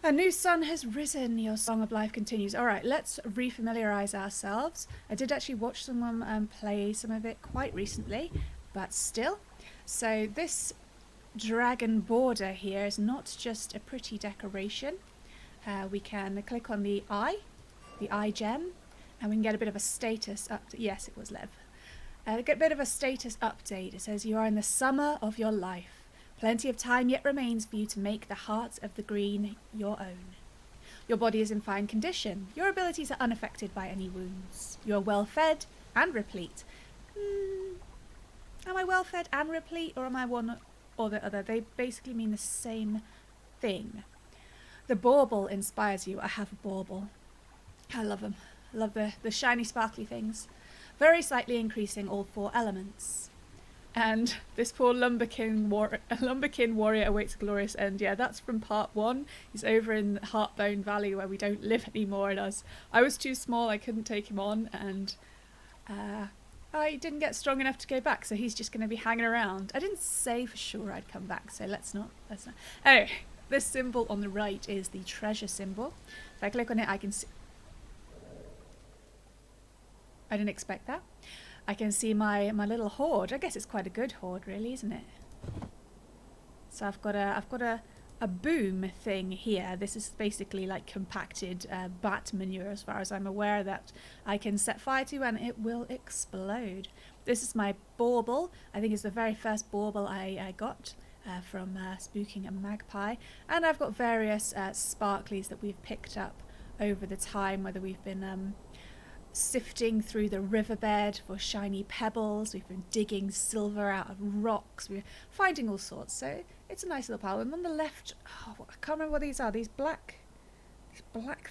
A new sun has risen, your song of life continues. Alright, let's refamiliarize ourselves. I did actually watch someone play some of it quite recently, but still. So this dragon border here is not just a pretty decoration. We can click on the eye gem, and we can get a bit of a status up. Yes, it was Lev. Get a bit of a status update. It says you are in the summer of your life. Plenty of time yet remains for you to make the heart of the green your own. Your body is in fine condition. Your abilities are unaffected by any wounds. You are well fed and replete. Am I well fed and replete, or am I one or the other? They basically mean the same thing. The bauble inspires you. I have a bauble. I love them. I love the shiny sparkly things. Very slightly increasing all 4 elements. And this poor Lumberkin warrior awaits a glorious end. Yeah, that's from part 1. He's over in Heartbone Valley where we don't live anymore. And I was too small, I couldn't take him on, and I didn't get strong enough to go back, so he's just going to be hanging around. I didn't say for sure I'd come back, so let's not. Anyway, this symbol on the right is the treasure symbol. If I click on it, I can see... I didn't expect that. I can see my little hoard. I guess it's quite a good hoard, really, isn't it? So I've got a boom thing here. This is basically like compacted bat manure, as far as I'm aware, that I can set fire to and it will explode. This is my bauble. I think it's the very first bauble I got from spooking a magpie. And I've got various sparklies that we've picked up over the time, whether we've been sifting through the riverbed for shiny pebbles, we've been digging silver out of rocks, we're finding all sorts, so it's a nice little pile. And on the left, I can't remember what these are, these black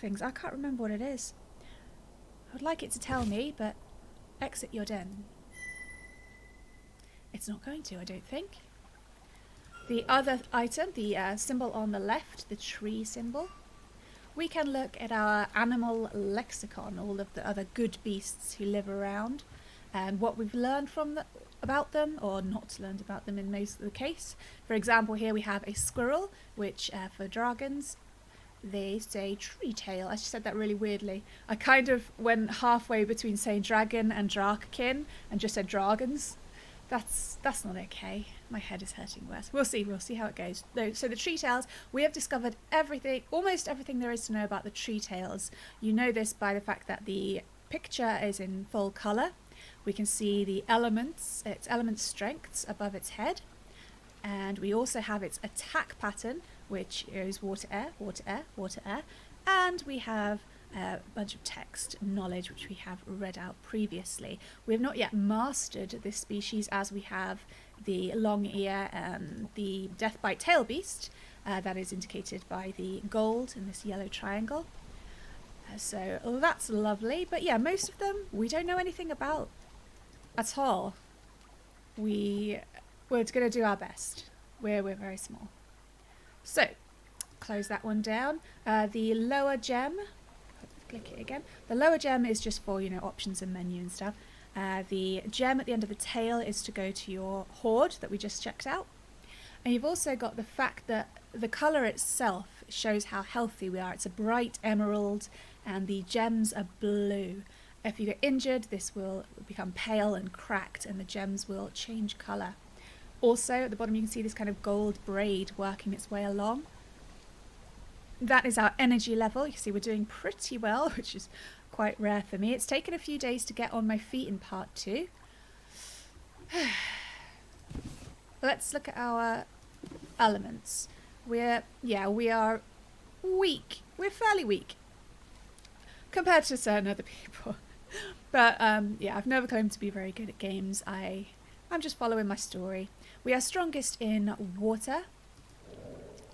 things, I can't remember what it is. I would like it to tell me, but exit your den. It's not going to, I don't think. The other item, the symbol on the left, the tree symbol, we can look at our animal lexicon, all of the other good beasts who live around, and what we've learned about them, or not learned about them in most of the case. For example, here we have a squirrel, which for dragons, they say tree tail. I just said that really weirdly. I kind of went halfway between saying dragon and drakekin and just said dragons. That's not okay. My head is hurting worse. We'll see how it goes. So the tree tails, we have discovered everything, almost everything there is to know about the tree tails. You know this by the fact that the picture is in full colour. We can see the elements, its element strengths above its head. And we also have its attack pattern, which is water, air, water, air, water, air. And we have a bunch of text knowledge which we have read out previously. We have not yet mastered this species, as we have the long ear and the deathbite tail beast, that is indicated by the gold in this yellow triangle. So that's lovely, but yeah, most of them we don't know anything about at all. We're going to do our best. We're very small. So close that one down. The lower gem, click it again. The lower gem is just for, options and menu and stuff. The gem at the end of the tail is to go to your hoard that we just checked out. And you've also got the fact that the colour itself shows how healthy we are. It's a bright emerald and the gems are blue. If you get injured, this will become pale and cracked and the gems will change colour. Also, at the bottom you can see this kind of gold braid working its way along. That is our energy level. You can see we're doing pretty well, which is quite rare for me. It's taken a few days to get on my feet in part 2. Let's look at our elements. We are weak. We're fairly weak compared to certain other people. But I've never claimed to be very good at games. I'm just following my story. We are strongest in water.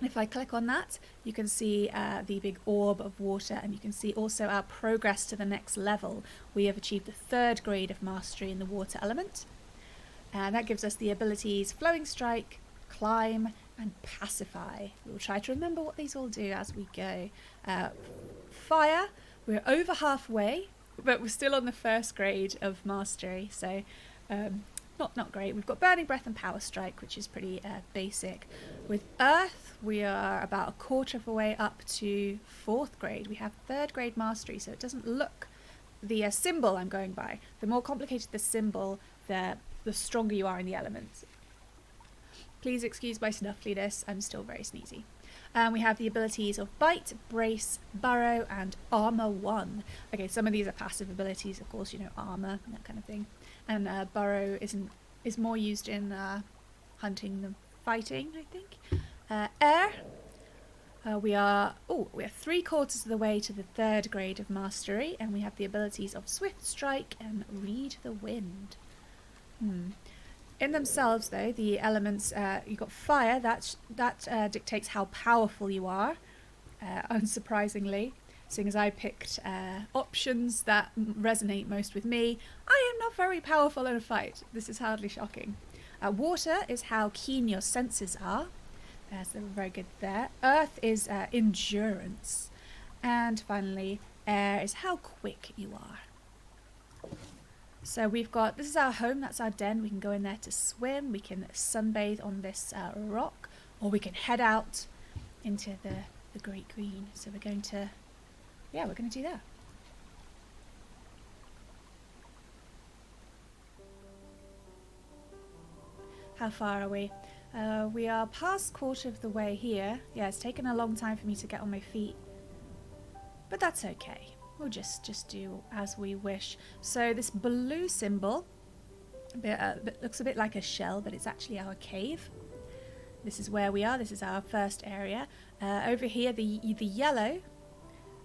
If I click on that, you can see the big orb of water, and you can see also our progress to the next level. We have achieved the 3rd grade of mastery in the water element. And that gives us the abilities Flowing Strike, Climb, and Pacify. We'll try to remember what these all do as we go. Fire, we're over halfway, but we're still on the 1st grade of mastery. So not great. We've got Burning Breath and Power Strike, which is pretty basic. With Earth, we are about a quarter of the way up to 4th grade. We have 3rd grade Mastery, so it doesn't look the symbol I'm going by. The more complicated the symbol, the stronger you are in the elements. Please excuse my snuffliness, I'm still very sneezy. We have the abilities of Bite, Brace, Burrow, and Armor 1. Okay, some of these are passive abilities, of course, you know, armor and that kind of thing. And Burrow is more used in hunting than fighting, I think. Air. We are 3/4 of the way to the 3rd grade of Mastery, and we have the abilities of Swift Strike and Read the Wind. In themselves, though, the elements, you've got fire, that dictates how powerful you are, unsurprisingly, seeing as I picked options that resonate most with me. I am not very powerful in a fight. This is hardly shocking. Water is how keen your senses are, so very good there. Earth is endurance. And finally, air is how quick you are. So we've got, this is our home, that's our den. We can go in there to swim, we can sunbathe on this rock, or we can head out into the Great Green. So we're going to do that. How far are we? We are past quarter of the way here. Yeah, it's taken a long time for me to get on my feet, but that's okay. We'll just do as we wish. So this blue symbol looks a bit like a shell, but it's actually our cave. This is where we are. This is our first area. Over here, the yellow,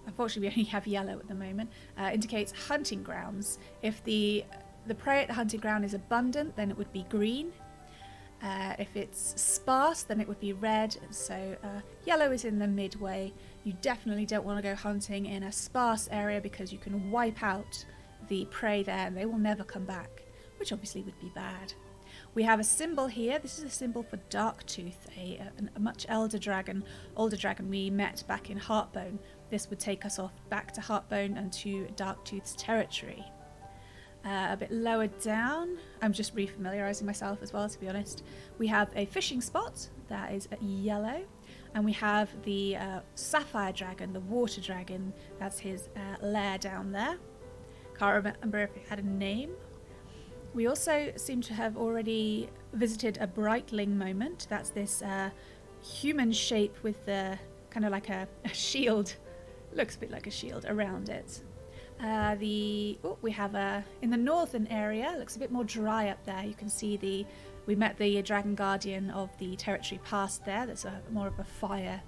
unfortunately we only have yellow at the moment, indicates hunting grounds. If the prey at the hunting ground is abundant, then it would be green. If it's sparse, then it would be red. So yellow is in the midway. You definitely don't want to go hunting in a sparse area because you can wipe out the prey there and they will never come back, which obviously would be bad. We have a symbol here. This is a symbol for Darktooth, a much older dragon we met back in Heartbone. This would take us off back to Heartbone and to Darktooth's territory. A bit lower down, I'm just refamiliarising myself as well, to be honest. We have a fishing spot that is yellow, and we have the sapphire dragon, the water dragon. That's his lair down there. Can't remember if it had a name. We also seem to have already visited a Brightling moment. That's this human shape with the kind of like a shield, looks a bit like a shield around it. We have in the northern area, looks a bit more dry up there. You can see we met the dragon guardian of the territory past there. That's more of a fire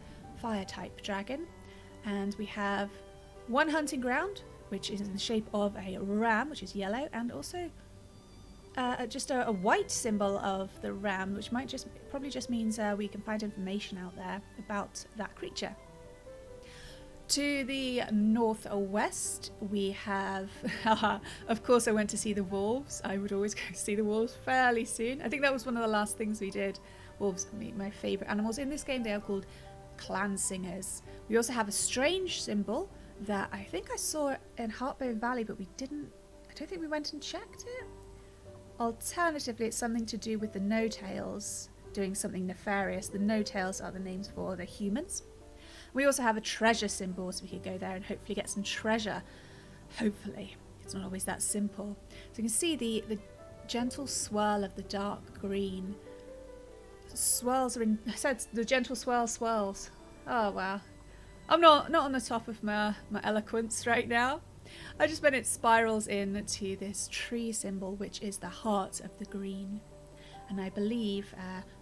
type dragon. And we have one hunting ground, which is in the shape of a ram, which is yellow, and also just a white symbol of the ram, which probably just means we can find information out there about that creature. To the northwest, we have, of course I went to see the wolves. I would always go see the wolves fairly soon. I think that was one of the last things we did. Wolves are my favourite animals. In this game they are called clan singers. We also have a strange symbol that I think I saw in Heartbone Valley, but I don't think we went and checked it. Alternatively, it's something to do with the no-tails doing something nefarious. The no-tails are the names for the humans. We also have a treasure symbol, so we could go there and hopefully get some treasure. Hopefully. It's not always that simple. So you can see the gentle swirl of the dark green. Swirls are I said the gentle swirls. Oh, wow. I'm not on the top of my eloquence right now. I just meant it spirals in to this tree symbol, which is the heart of the green. And I believe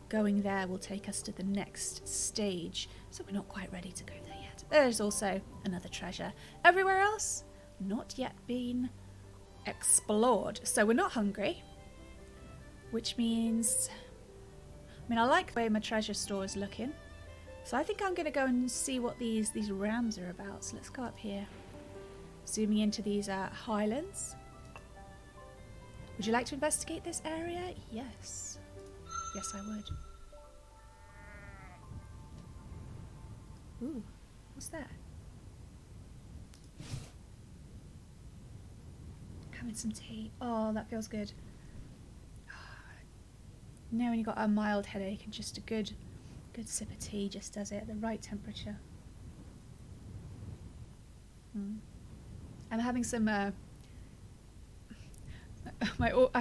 going there will take us to the next stage, so we're not quite ready to go there yet. There's also another treasure. Everywhere else, not yet been explored. So we're not hungry, which means, I like the way my treasure store is looking. So I think I'm going to go and see what these rams are about. So let's go up here. Zooming into these highlands. Would you like to investigate this area? Yes. Yes, I would. Ooh, what's that? Having some tea. Oh, that feels good. You know when you got a mild headache and just a good sip of tea just does it at the right temperature. I'm having some I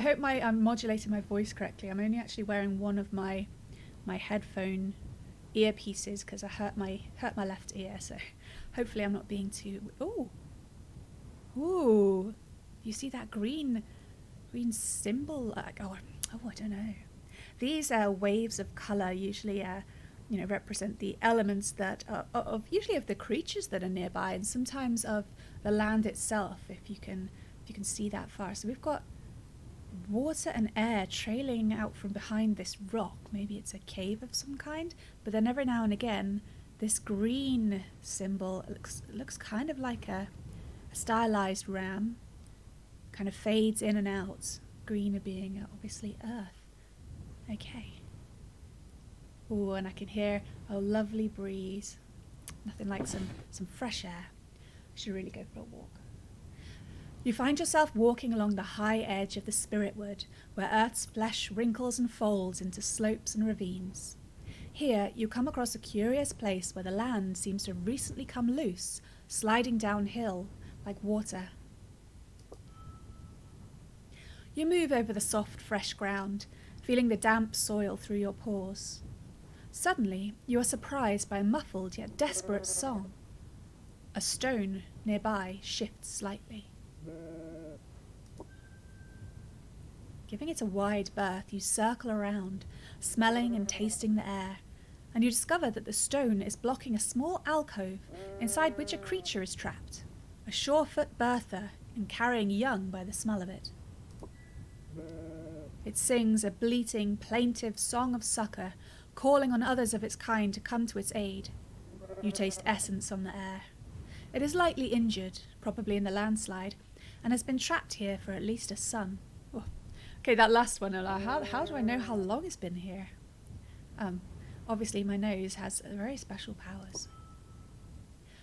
hope I'm modulating my voice correctly. I'm only actually wearing one of my headphone earpieces because I hurt my left ear, so hopefully I'm not being too... Ooh, you see that green symbol? I don't know. These waves of colour usually represent the elements that are usually of the creatures that are nearby, and sometimes of the land itself, if you can see that far. So we've got water and air trailing out from behind this rock. Maybe it's a cave of some kind, but then every now and again this green symbol looks kind of like a stylized ram, kind of fades in and out, green being obviously earth. Okay. Oh, and I can hear a lovely breeze. Nothing like some fresh air. I should really go for a walk. You find yourself walking along the high edge of the Spirit Wood, where Earth's flesh wrinkles and folds into slopes and ravines. Here, you come across a curious place where the land seems to have recently come loose, sliding downhill like water. You move over the soft, fresh ground, feeling the damp soil through your pores. Suddenly, you are surprised by a muffled yet desperate song. A stone nearby shifts slightly. Giving it a wide berth, you circle around, smelling and tasting the air, and you discover that the stone is blocking a small alcove inside which a creature is trapped, a surefoot Bertha, and carrying young by the smell of it. It sings a bleating, plaintive song of succour, calling on others of its kind to come to its aid. You taste essence on the air. It is lightly injured, probably in the landslide, and has been trapped here for at least a sun. Oh. Okay, that last one, how do I know how long it's been here? Obviously my nose has very special powers.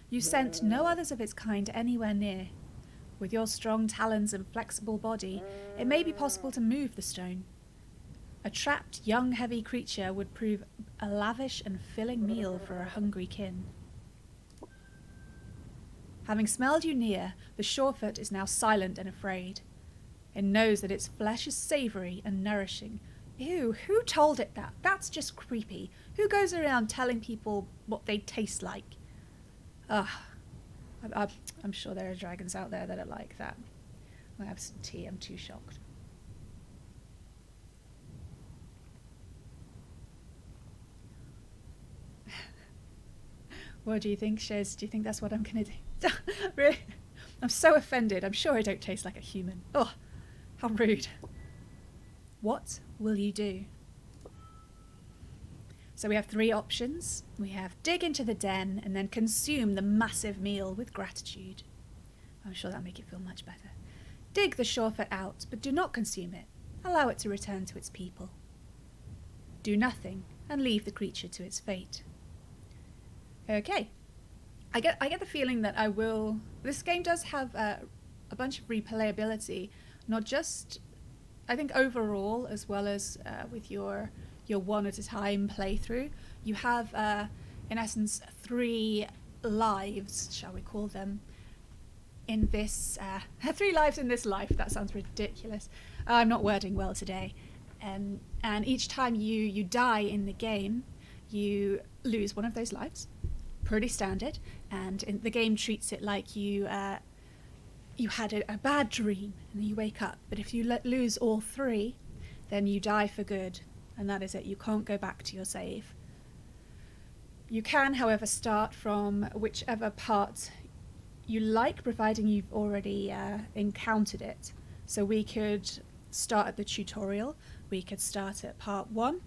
You scent no others of its kind anywhere near. With your strong talons and flexible body, it may be possible to move the stone. A trapped, young, heavy creature would prove a lavish and filling meal for a hungry kin. Having smelled you near, the surefoot is now silent and afraid. It knows that its flesh is savoury and nourishing. Ew, who told it that? That's just creepy. Who goes around telling people what they taste like? Ugh. I'm sure there are dragons out there that are like that. I have some tea, I'm too shocked. What do you think, Shiz? Do you think that's what I'm going to do? Really? I'm so offended. I'm sure I don't taste like a human. Oh, how rude. What will you do? So we have 3 options. We have dig into the den and then consume the massive meal with gratitude. I'm sure that'll make it feel much better. Dig the surefoot out, but do not consume it. Allow it to return to its people. Do nothing and leave the creature to its fate. Okay. I get the feeling that I will... This game does have a bunch of replayability, not just, I think, overall, as well as with your one at a time playthrough. You have, in essence, 3 lives, shall we call them, in this... 3 lives in this life. That sounds ridiculous. I'm not wording well today. And each time you die in the game, you lose one of those lives. Pretty standard, and the game treats it like you had a bad dream and then you wake up. But if you lose all 3, then you die for good, and that is it. You can't go back to your save. You can, however, start from whichever part you like, providing you've already encountered it. So we could start at the tutorial, we could start at part 1,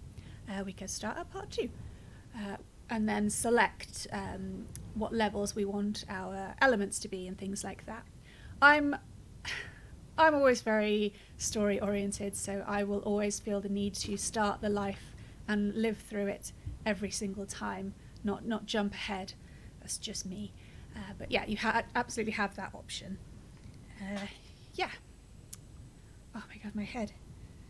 we could start at part 2. And then select what levels we want our elements to be and things like that. I'm always very story oriented, so I will always feel the need to start the life and live through it every single time, not jump ahead. That's just me. But yeah, you absolutely have that option. Yeah. Oh my god, my head.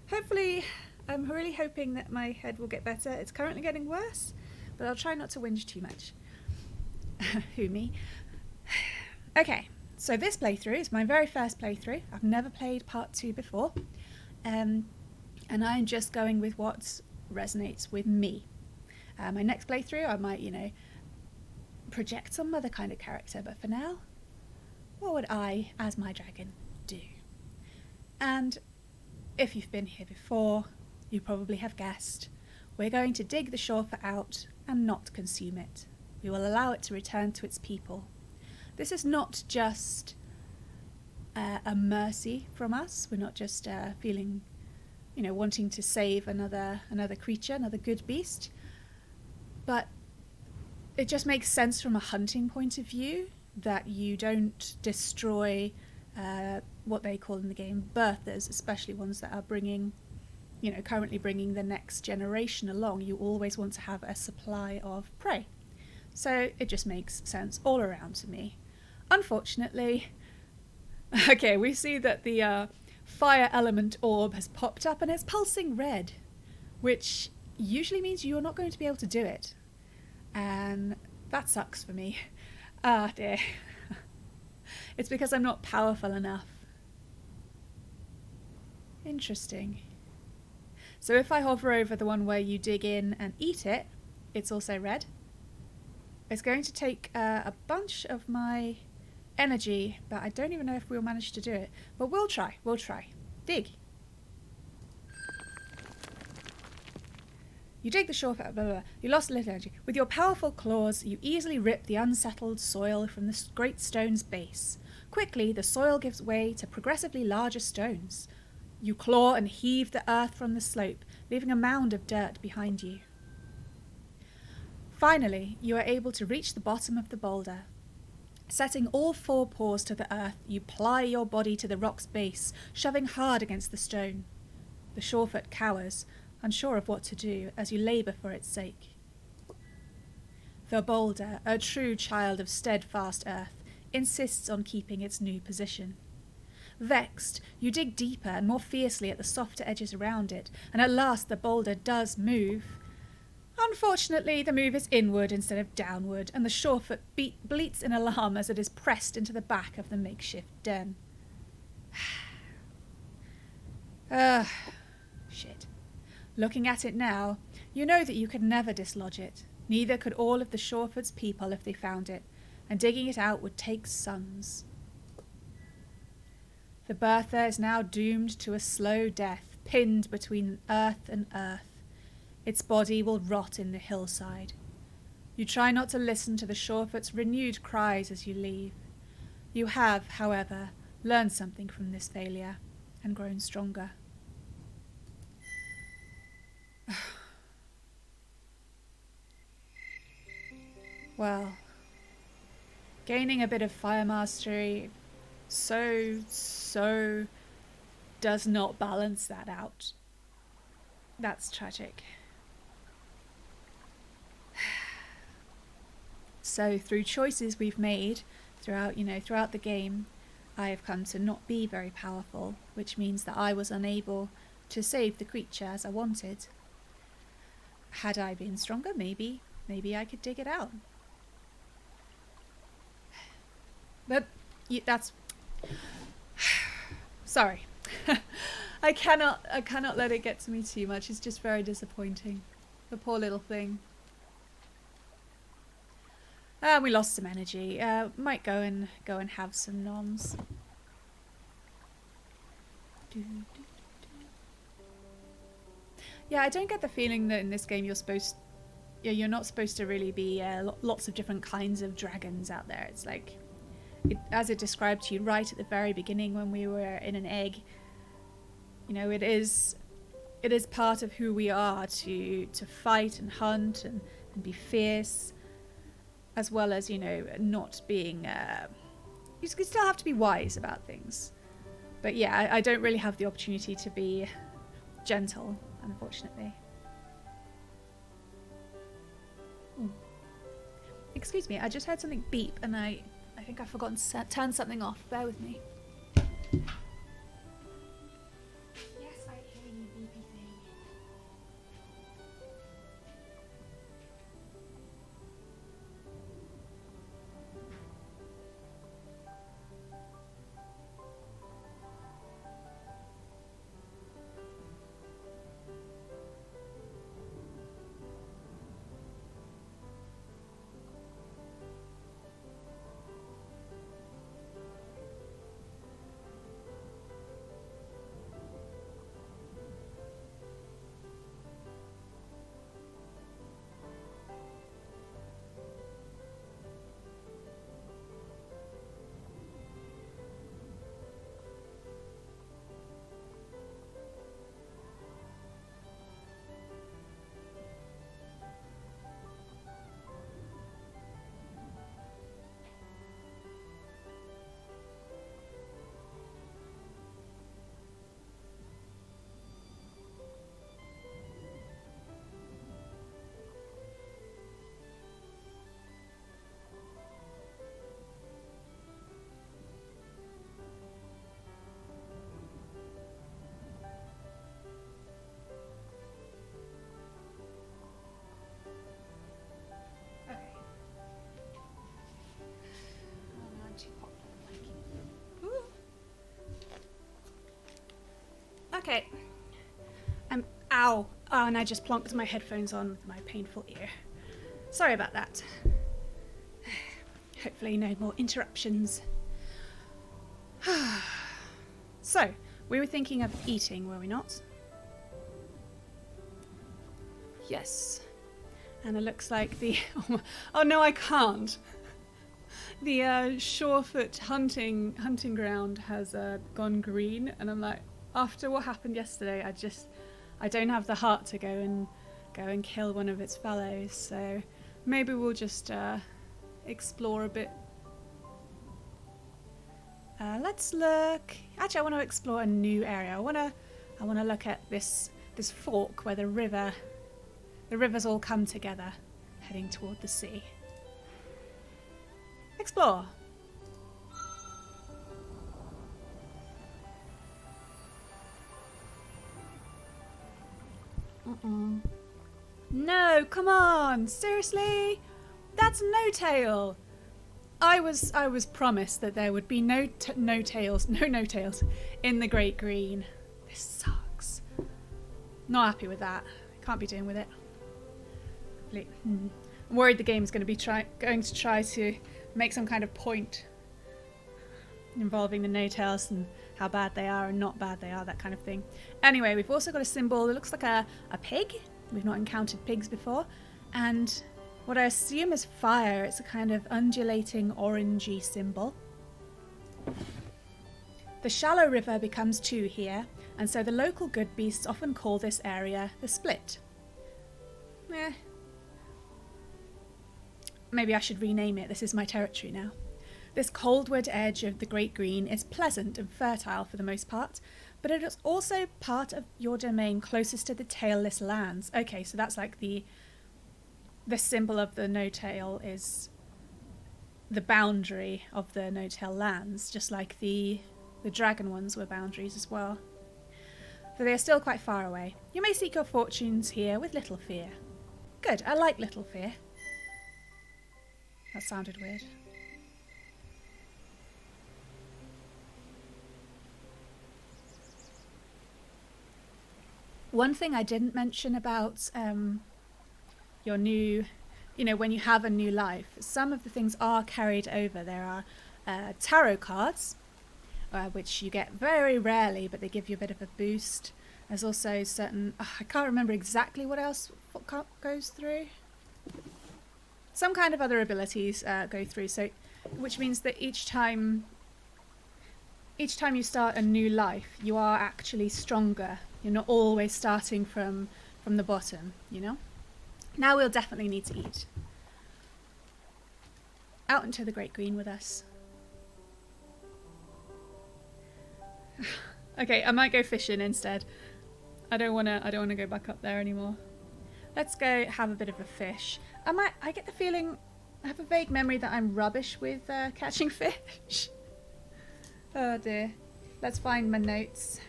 Hopefully I'm really hoping that my head will get better. It's currently getting worse, but I'll try not to whinge too much. Who, me? Okay, so this playthrough is my very first playthrough. I've never played part 2 before. And I'm just going with what resonates with me. My next playthrough, I might, project some other kind of character, but for now, what would I, as my dragon, do? And if you've been here before, you probably have guessed, we're going to dig the Shawfut out and not consume it. We will allow it to return to its people. This is not just a mercy from us. We're not just feeling, wanting to save another creature, another good beast. But it just makes sense from a hunting point of view that you don't destroy what they call in the game birthers, especially ones that are currently bringing the next generation along. You always want to have a supply of prey. So it just makes sense all around to me. Unfortunately, okay, we see that the fire element orb has popped up and it's pulsing red, which usually means you're not going to be able to do it. And that sucks for me. Ah, dear. It's because I'm not powerful enough. Interesting. So if I hover over the one where you dig in and eat it, it's also red. It's going to take a bunch of my energy, but I don't even know if we'll manage to do it. But we'll try. Dig. You dig the Shawfut, blah, blah, blah. You lost a little energy. With your powerful claws, you easily rip the unsettled soil from the great stone's base. Quickly, the soil gives way to progressively larger stones. You claw and heave the earth from the slope, leaving a mound of dirt behind you. Finally, you are able to reach the bottom of the boulder. Setting all 4 paws to the earth, you ply your body to the rock's base, shoving hard against the stone. The Shawfut cowers, unsure of what to do, as you labour for its sake. The boulder, a true child of steadfast earth, insists on keeping its new position. Vexed, you dig deeper and more fiercely at the softer edges around it, and at last the boulder does move. Unfortunately, the move is inward instead of downward, and the Shawfut bleats in alarm as it is pressed into the back of the makeshift den. Shit. Looking at it now, you know that you could never dislodge it. Neither could all of the Shawfut's people if they found it, and digging it out would take suns. The birther is now doomed to a slow death, pinned between earth and earth. Its body will rot in the hillside. You try not to listen to the Shawfut's renewed cries as you leave. You have, however, learned something from this failure and grown stronger. Well, gaining a bit of fire mastery so does not balance that out. That's tragic. So through choices we've made throughout the game, I have come to not be very powerful, which means that I was unable to save the creature as I wanted. Had I been stronger, maybe I could dig it out. But that's sorry. I cannot let it get to me too much. It's just very disappointing. The poor little thing. We lost some energy. Might go and have some noms. Yeah, I don't get the feeling that in this game you're not supposed to really be lots of different kinds of dragons out there. It's like, as it described to you right at the very beginning when we were in an egg. It is part of who we are to fight and hunt and be fierce, as well as not being. You still have to be wise about things, but yeah, I don't really have the opportunity to be gentle, unfortunately. Ooh. Excuse me, I just heard something beep, and I think I've forgotten to turn something off. Bear with me. Yes, I hear you, beepy thing. Okay. Ow. Oh, and I just plonked my headphones on with my painful ear. Sorry about that. Hopefully no more interruptions. So, we were thinking of eating, were we not? Yes. And it looks like the... Oh no, I can't. The Shorefoot hunting ground has gone green, and I'm like, after what happened yesterday, I don't have the heart to go and kill one of its fellows. So maybe we'll just explore a bit. Let's look. Actually, I want to explore a new area. I want to look at this fork where the rivers all come together, heading toward the sea. Explore. No, come on! Seriously? That's no tail. I was promised that there would be no tails in the Great Green. This sucks. Not happy with that. Can't be doing with it. I'm worried the game's going to try to make some kind of point involving the no-tails and how bad they are and not bad they are, that kind of thing. Anyway, we've also got a symbol that looks like a pig. We've not encountered pigs before. And what I assume is fire. It's a kind of undulating orangey symbol. The shallow river becomes 2 here, and so the local good beasts often call this area the Split. Maybe I should rename it. This is my territory now. This coldwood edge of the Great Green is pleasant and fertile for the most part, but it is also part of your domain closest to the tailless lands. Okay, so that's like the symbol of the no-tail is the boundary of the no-tail lands, just like the dragon ones were boundaries as well. But they are still quite far away. You may seek your fortunes here with little fear. Good, I like little fear. That sounded weird. One thing I didn't mention about your new, when you have a new life, some of the things are carried over. There are tarot cards, which you get very rarely, but they give you a bit of a boost. There's also certain, I can't remember exactly what goes through. Some kind of other abilities go through, so which means that each time you start a new life, you are actually stronger. You're not always starting from the bottom, Now we'll definitely need to eat. Out into the Great Green with us. Okay, I might go fishing instead. I don't wanna go back up there anymore. Let's go have a bit of a fish. I get the feeling, I have a vague memory that I'm rubbish with catching fish. Oh dear. Let's find my notes.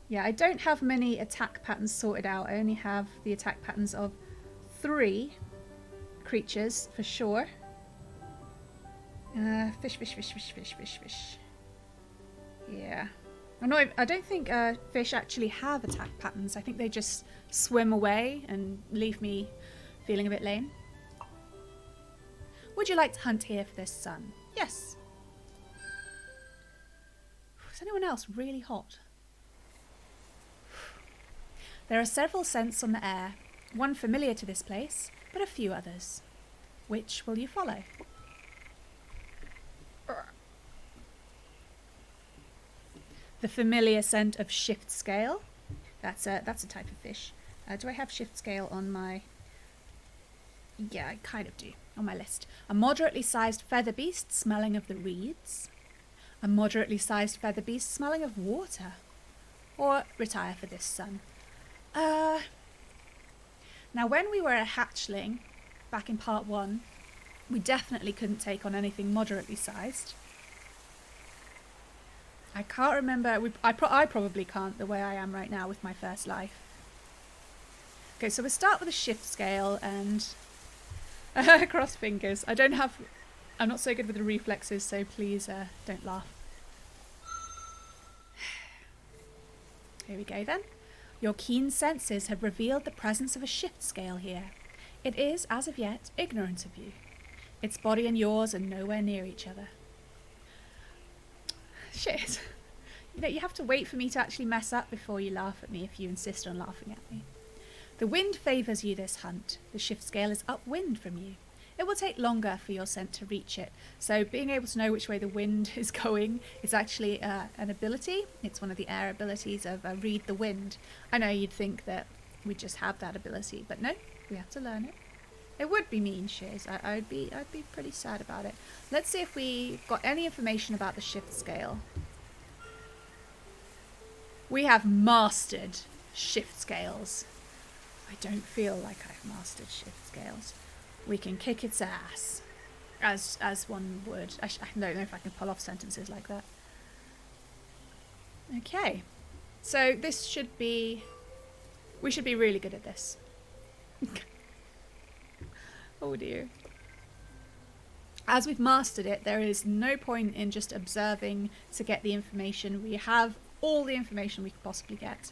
Yeah, I don't have many attack patterns sorted out. I only have the attack patterns of 3 creatures for sure. Fish. Yeah. I don't think fish actually have attack patterns. I think they just swim away and leave me feeling a bit lame. Would you like to hunt here for this sun? Yes. Is anyone else really hot? There are several scents on the air, one familiar to this place, but a few others. Which will you follow? The familiar scent of shift scale. That's a type of fish. Do I have shift scale on my... Yeah, I kind of do, on my list. A moderately sized feather beast smelling of the reeds. A moderately sized feather beast smelling of water. Or retire for this sun. Now when we were a hatchling, back in part 1, we definitely couldn't take on anything moderately sized. I can't remember, I probably can't the way I am right now with my first life. Okay, so we'll start with a shift scale and cross fingers. I'm not so good with the reflexes, so please don't laugh. Here we go then. Your keen senses have revealed the presence of a shift scale here. It is, as of yet, ignorant of you. Its body and yours are nowhere near each other. Shit. You know, you have to wait for me to actually mess up before you laugh at me if you insist on laughing at me. The wind favours you this hunt. The shift scale is upwind from you. It will take longer for your scent to reach it, so being able to know which way the wind is going is actually an ability. It's one of the air abilities of read the wind. I know you'd think that we just have that ability, but no, we have to learn it. It would be mean, Shiz. I'd be pretty sad about it. Let's see if we got any information about the shift scale. We have mastered shift scales. I don't feel like I've mastered shift scales. We can kick its ass, as one would. I don't know if I can pull off sentences like that. Okay, so this should be... we should be really good at this. Oh dear. As we've mastered it, there is no point in just observing to get the information. We have all the information we could possibly get.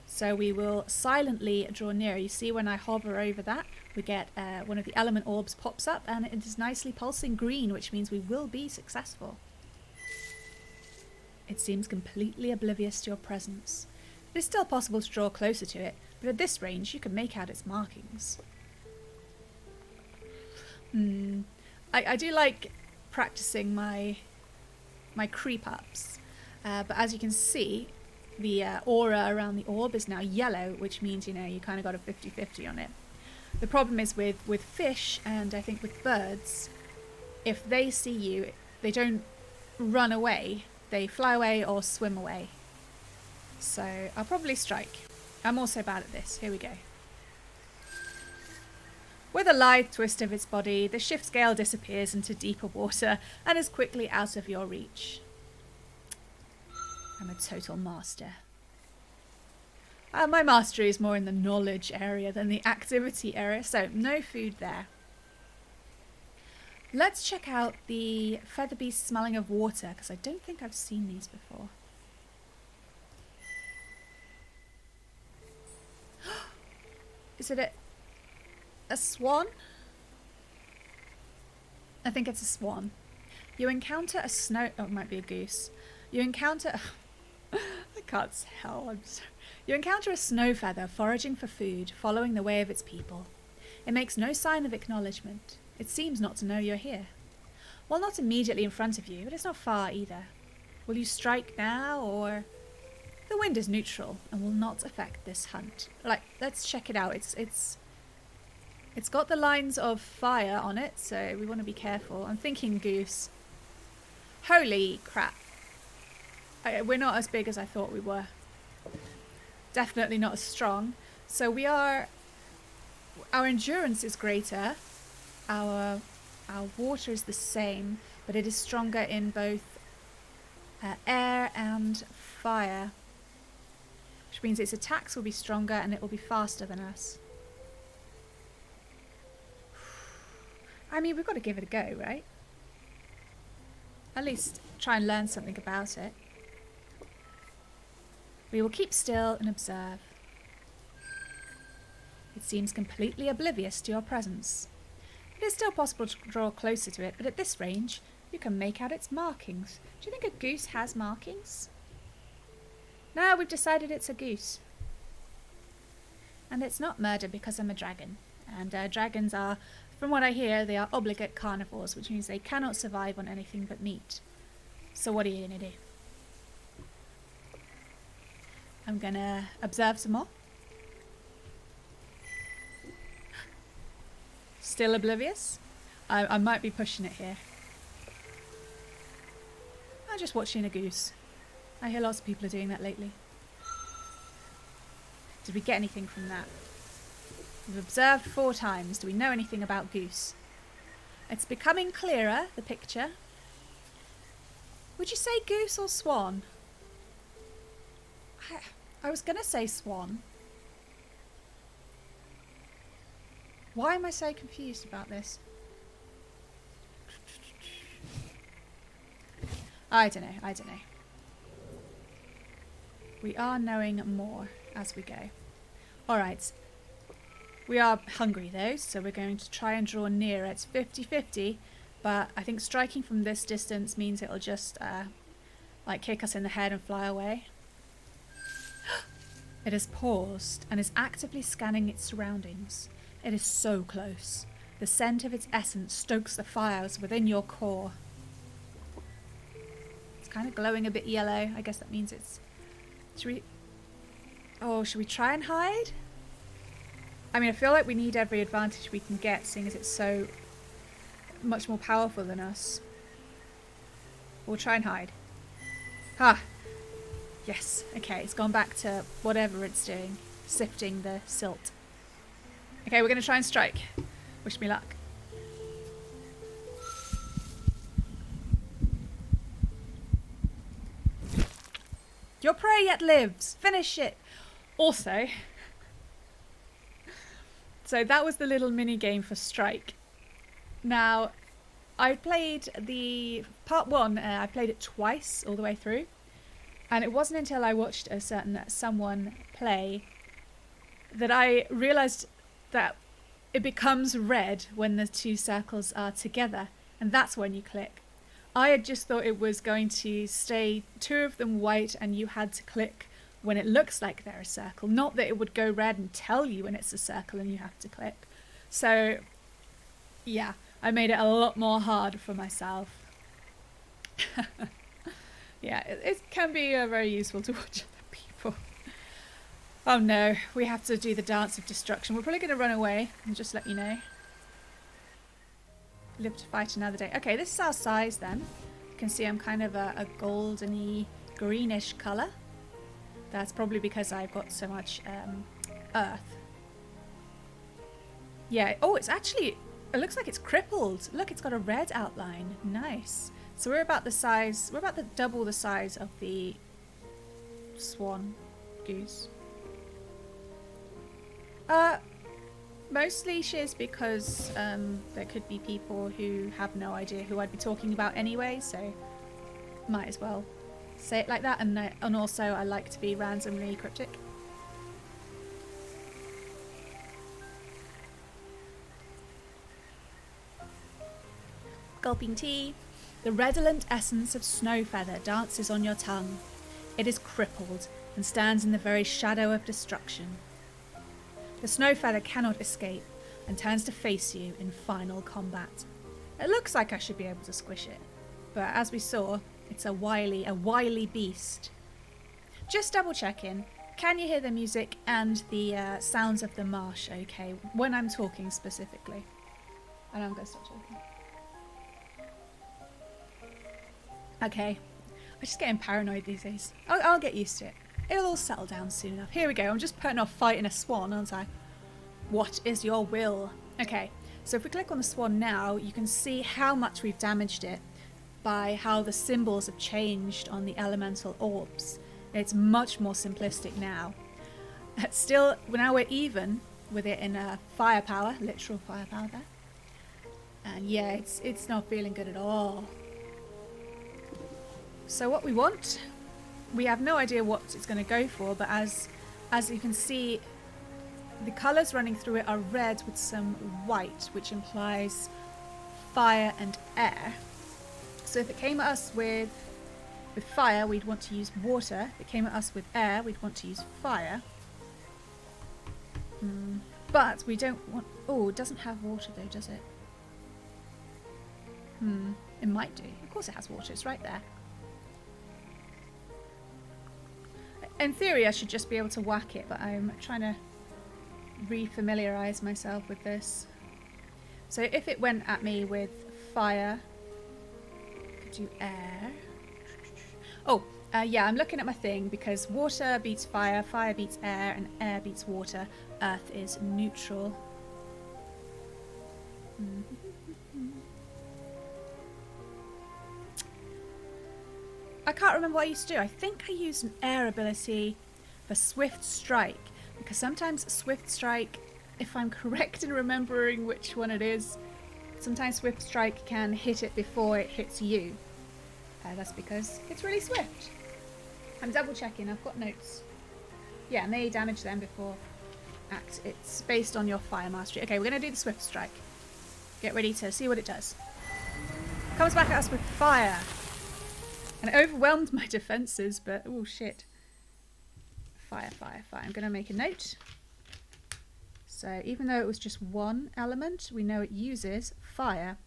So we will silently draw near. You see when I hover over that, we get one of the element orbs pops up and it is nicely pulsing green, which means we will be successful. It seems completely oblivious to your presence. It is still possible to draw closer to it, but at this range you can make out its markings. I do like practicing my creep ups, but as you can see, the aura around the orb is now yellow, which means, you know, you kind of got a 50-50 on it. The problem is with fish, and I think with birds, if they see you, they don't run away. They fly away or swim away. So I'll probably strike. I'm also bad at this. Here we go. With a lithe twist of its body, the shift scale disappears into deeper water and is quickly out of your reach. I'm a total master. My mastery is more in the knowledge area than the activity area, so no food there. Let's check out the feather beast smelling of water, because I don't think I've seen these before. Is it a swan? I think it's a swan. You encounter a snow... oh, it might be a goose. You encounter... I can't tell. You encounter a snow feather foraging for food, following the way of its people. It makes no sign of acknowledgement. It seems not to know you're here. Well, not immediately in front of you, but it's not far either. Will you strike now, or... the wind is neutral and will not affect this hunt. Like, let's check it out. It's got the lines of fire on it, so we want to be careful. I'm thinking goose. Holy crap. We're not as big as I thought we were. Definitely not as strong. So we are... our endurance is greater. Our water is the same, but it is stronger in both air and fire. Which means its attacks will be stronger and it will be faster than us. I mean, we've got to give it a go, right? At least try and learn something about it. We will keep still and observe. It seems completely oblivious to your presence. It is still possible to draw closer to it, but at this range, you can make out its markings. Do you think a goose has markings? No, we've decided it's a goose. And it's not murder because I'm a dragon. And dragons are, from what I hear, they are obligate carnivores, which means they cannot survive on anything but meat. So what are you going to do? I'm going to observe some more. Still oblivious? I might be pushing it here. I'm just watching a goose. I hear lots of people are doing that lately. Did we get anything from that? We've observed 4 times. Do we know anything about goose? It's becoming clearer, the picture. Would you say goose or swan? I was going to say swan. Why am I so confused about this? I don't know. We are knowing more as we go. Alright. We are hungry though, so we're going to try and draw nearer. It's 50-50, but I think striking from this distance means it'll just like kick us in the head and fly away. It has paused and is actively scanning its surroundings. It is so close. The scent of its essence stokes the fires within your core. It's kind of glowing a bit yellow. I guess that means it's... Should we try and hide? I mean, I feel like we need every advantage we can get, seeing as it's so much more powerful than us. We'll try and hide. Ah! Yes, okay, it's gone back to whatever it's doing. Sifting the silt. Okay, we're going to try and strike. Wish me luck. Your prey yet lives! Finish it! Also... So that was the little mini game for strike. Now, I played the part 1, I played it twice all the way through. And it wasn't until I watched a certain someone play that I realised that it becomes red when the two circles are together. And that's when you click. I had just thought it was going to stay 2 of them white and you had to click when it looks like they're a circle. Not that it would go red and tell you when it's a circle and you have to click. So, yeah, I made it a lot more hard for myself. Yeah, it can be very useful to watch other people. Oh no, we have to do the dance of destruction. We're probably going to run away and just let you know. Live to fight another day. Okay, this is our size then. You can see I'm kind of a goldeny greenish colour. That's probably because I've got so much earth. Yeah, oh, it's actually, it looks like it's crippled. Look, it's got a red outline. Nice. So we're about the size, we're about double the size of the swan goose. Mostly shiz because there could be people who have no idea who I'd be talking about anyway, so might as well say it like that. And also I like to be randomly cryptic. Gulping tea. The redolent essence of Snowfeather dances on your tongue. It is crippled and stands in the very shadow of destruction. The Snowfeather cannot escape and turns to face you in final combat. It looks like I should be able to squish it, but as we saw, it's a wily beast. Just double checking, can you hear the music and the sounds of the marsh okay, when I'm talking specifically? I know I'm going to stop talking. Okay, I'm just getting paranoid these days. I'll get used to it. It'll all settle down soon enough. Here we go, I'm just putting off fighting a swan, aren't I? What is your will? Okay, so if we click on the swan now, you can see how much we've damaged it by how the symbols have changed on the elemental orbs. It's much more simplistic now. Still, now we're even with it in firepower, literal firepower there. And yeah, it's not feeling good at all. So what we want, we have no idea what it's going to go for, but as you can see, the colours running through it are red with some white, which implies fire and air. So if it came at us with fire, we'd want to use water. If it came at us with air, we'd want to use fire. But we don't want... Oh, it doesn't have water though, does it? It might do. Of course it has water, it's right there. In theory, I should just be able to whack it, but I'm trying to re-familiarise myself with this. So if it went at me with fire, I could do air. Oh, yeah, I'm looking at my thing because water beats fire, fire beats air, and air beats water. Earth is neutral. I can't remember what I used to do. I think I used an air ability for Swift Strike, because sometimes Swift Strike, if I'm correct in remembering which one it is, sometimes Swift Strike can hit it before it hits you. That's because it's really swift. I'm double checking. I've got notes. Yeah, may damage them before act. It's based on your fire mastery. Okay, we're going to do the Swift Strike. Get ready to see what it does. Comes back at us with fire. And it overwhelmed my defenses, but oh shit. Fire, fire, fire. I'm going to make a note. So even though it was just one element, we know it uses fire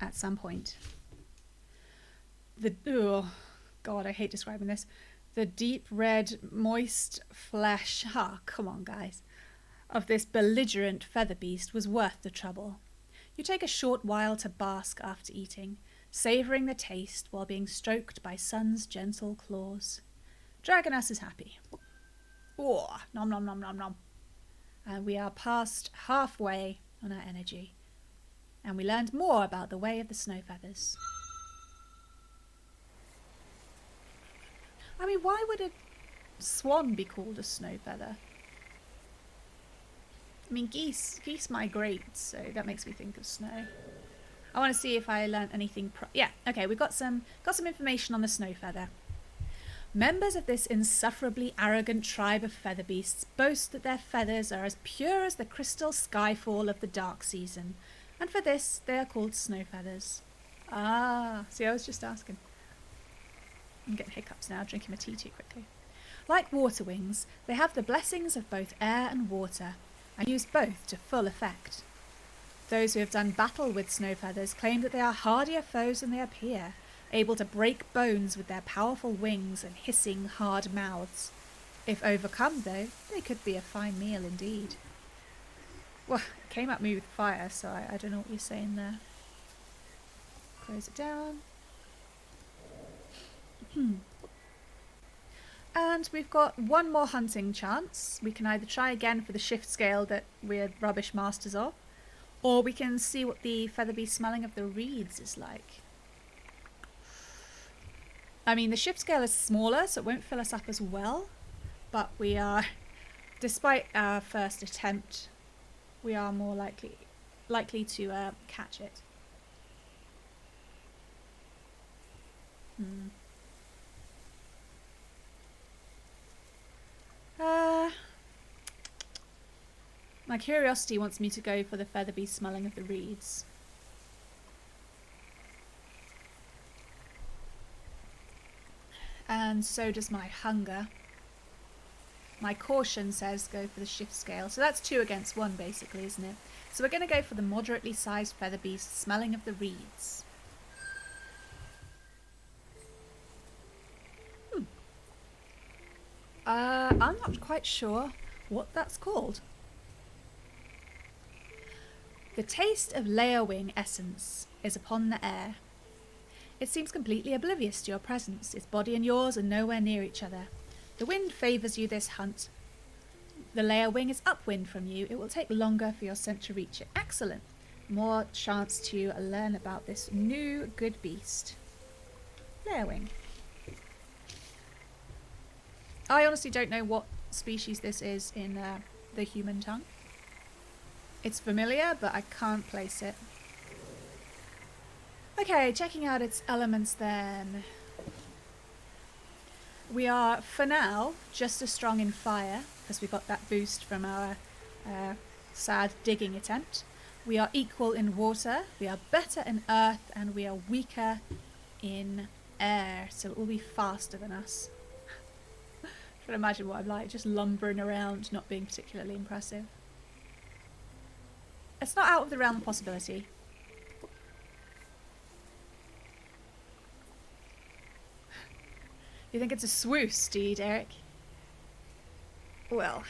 at some point. Oh god, I hate describing this. The deep red, moist flesh, come on guys, of this belligerent feather beast was worth the trouble. You take a short while to bask after eating, savouring the taste while being stroked by Sun's gentle claws. Dragoness is happy. Oh, nom nom nom nom nom. And we are past halfway on our energy. And we learned more about the way of the snow feathers. I mean, why would a swan be called a snow feather? I mean, geese migrate, so that makes me think of snow. I want to see if I learned anything. Yeah, okay, we've got some information on the snow feather. Members of this insufferably arrogant tribe of feather beasts boast that their feathers are as pure as the crystal skyfall of the dark season, and for this they are called snow feathers. Ah, see, I was just asking. I'm getting hiccups now, drinking my tea too quickly. Like water wings, they have the blessings of both air and water, and use both to full effect. Those who have done battle with snow feathers claim that they are hardier foes than they appear, able to break bones with their powerful wings and hissing, hard mouths. If overcome, though, they could be a fine meal indeed. Well, it came at me with fire, so I don't know what you're saying there. Close it down. And we've got one more hunting chance. We can either try again for the shift scale that we're rubbish masters of, or we can see what the featherbeast smelling of the reeds is like. I mean, the shift scale is smaller, so it won't fill us up as well, but we are, despite our first attempt, we are more likely to catch it. My curiosity wants me to go for the featherbeast smelling of the reeds. And so does my hunger. My caution says go for the shift scale. So that's 2 against 1 basically, isn't it? So we're going to go for the moderately sized featherbeast smelling of the reeds. I'm not quite sure what that's called. The taste of Leawing essence is upon the air. It seems completely oblivious to your presence. Its body and yours are nowhere near each other. The wind favours you this hunt. The Leawing is upwind from you. It will take longer for your scent to reach it. Excellent. More chance to learn about this new good beast. Leawing. I honestly don't know what species this is in the human tongue. It's familiar, but I can't place it. Okay, checking out its elements then. We are, for now, just as strong in fire, because we got that boost from our sad digging attempt. We are equal in water, we are better in earth, and we are weaker in air, so it will be faster than us. I can imagine what I'm like, just lumbering around, not being particularly impressive. It's not out of the realm of possibility. You think it's a swoosh, do you, Derek? Well,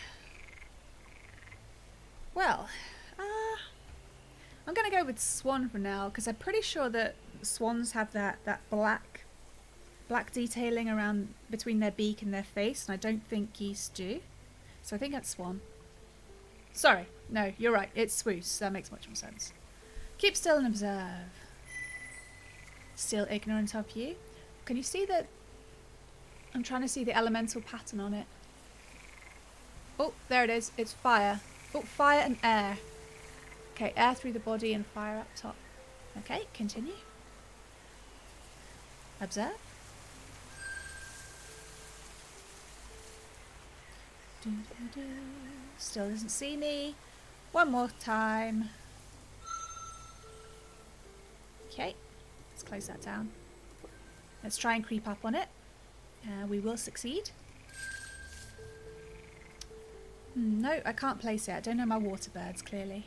I'm going to go with swan for now, because I'm pretty sure that swans have that black detailing around between their beak and their face, and I don't think geese do. So I think that's swan. Sorry, no, you're right, it's swoosh. That makes much more sense. Keep still and observe. Still ignorant of you. Can you see that? I'm trying to see the elemental pattern on it. Oh, there it is. It's fire. Oh, fire and air. Okay, air through the body and fire up top. Okay, continue. Observe. Still doesn't see me. One more time. Okay, let's close that down. Let's try and creep up on it. We will succeed. No, I can't place it. I don't know my water birds, clearly.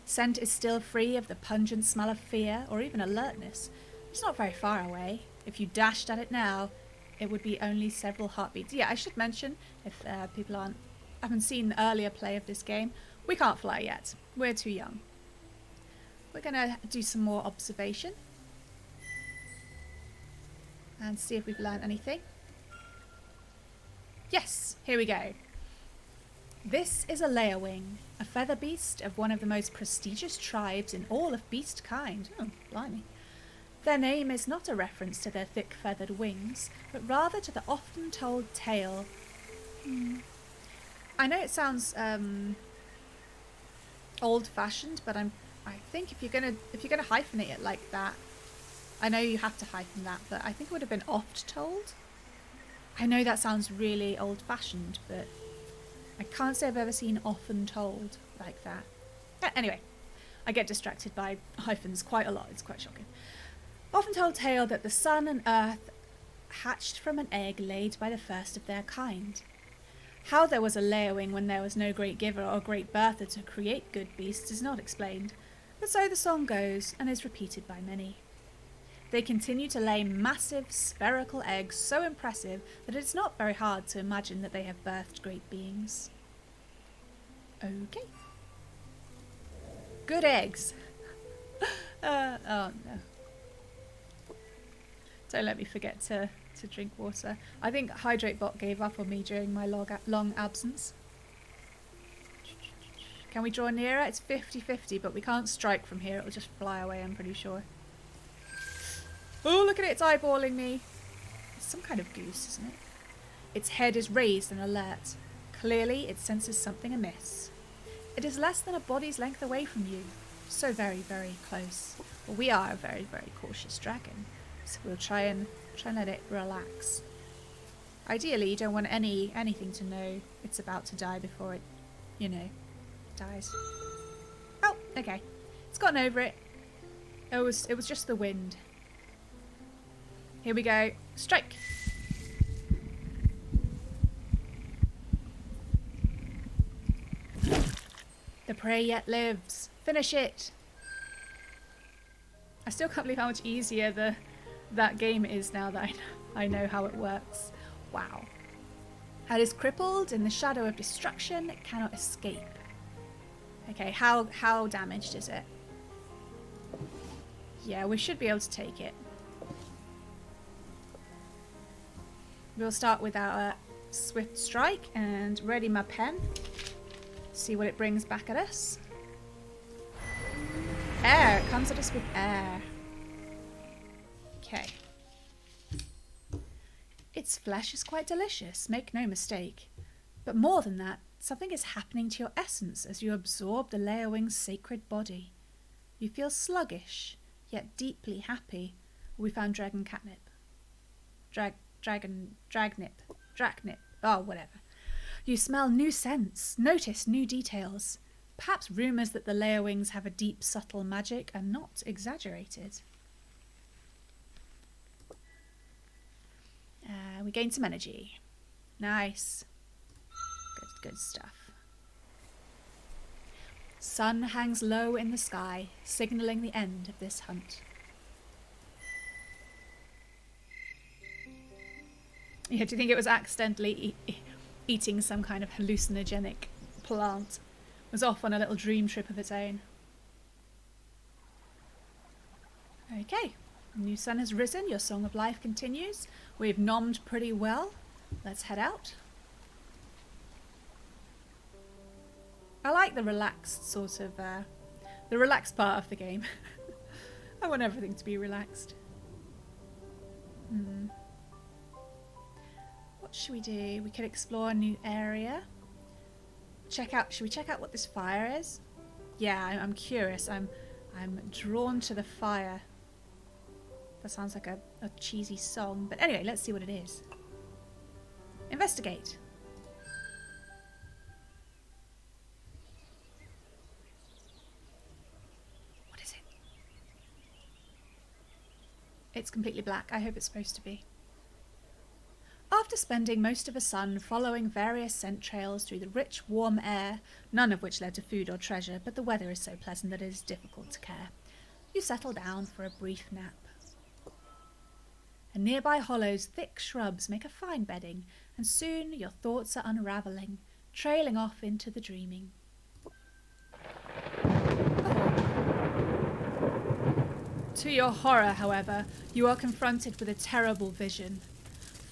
Scent is still free of the pungent smell of fear or even alertness. It's not very far away. If you dashed at it now, it would be only several heartbeats. Yeah, I should mention, if people haven't seen the earlier play of this game, we can't fly yet. We're too young. We're going to do some more observation and see if we've learned anything. Yes, here we go. This is a Leowing, a feather beast of one of the most prestigious tribes in all of beast kind. Oh, blimey. Their name is not a reference to their thick feathered wings, but rather to the often told tale. I know it sounds old-fashioned, but I think if you're gonna hyphenate it like that, I know you have to hyphen that, but I think it would have been oft told. I know that sounds really old-fashioned, but I can't say I've ever seen often told like that. Anyway, I get distracted by hyphens quite a lot. It's quite shocking. Often told tale that the sun and earth hatched from an egg laid by the first of their kind. How there was a Leowing when there was no great giver or great birther to create good beasts is not explained, but so the song goes and is repeated by many. They continue to lay massive spherical eggs so impressive that it's not very hard to imagine that they have birthed great beings. Okay. Good eggs. Oh no. Don't let me forget to drink water. I think HydrateBot gave up on me during my long absence. Can we draw nearer? It's 50-50, but we can't strike from here. It'll just fly away, I'm pretty sure. Oh, look at it. It's eyeballing me. It's some kind of goose, isn't it? Its head is raised and alert. Clearly, it senses something amiss. It is less than a body's length away from you. So very, very close. Well, we are a very, very cautious dragon. So we'll try and let it relax. Ideally, you don't want anything to know it's about to die before it, dies. Oh, okay. It's gotten over it. It was just the wind. Here we go. Strike! The prey yet lives. Finish it! I still can't believe how much easier that game is now that I know how it works. Wow. It is crippled in the shadow of destruction. It cannot escape. Okay, how damaged is it? Yeah, we should be able to take it. We'll start with our swift strike and ready my pen. See what it brings back at us. Air. It comes at us with air. Okay. Its flesh is quite delicious, make no mistake. But more than that, something is happening to your essence as you absorb the Leowing's sacred body. You feel sluggish, yet deeply happy. We found dragon catnip. Draknip. Oh, whatever. You smell new scents, notice new details. Perhaps rumours that the Leowings have a deep, subtle magic are not exaggerated. We gain some energy. Nice. Good stuff. Sun hangs low in the sky, signalling the end of this hunt. Yeah, do you think it was accidentally eating some kind of hallucinogenic plant? It was off on a little dream trip of its own. Okay. New sun has risen, your song of life continues. We've nommed pretty well. Let's head out. I like the relaxed sort of, the relaxed part of the game. I want everything to be relaxed. What should we do? We could explore a new area. Should we check out what this fire is? Yeah, I'm curious. I'm drawn to the fire. That sounds like a cheesy song. But anyway, let's see what it is. Investigate. It's completely black. I hope it's supposed to be. After spending most of a sun following various scent trails through the rich, warm air, none of which led to food or treasure, but the weather is so pleasant that it is difficult to care, you settle down for a brief nap. A nearby hollow's thick shrubs make a fine bedding, and soon your thoughts are unravelling, trailing off into the dreaming. To your horror, however, you are confronted with a terrible vision.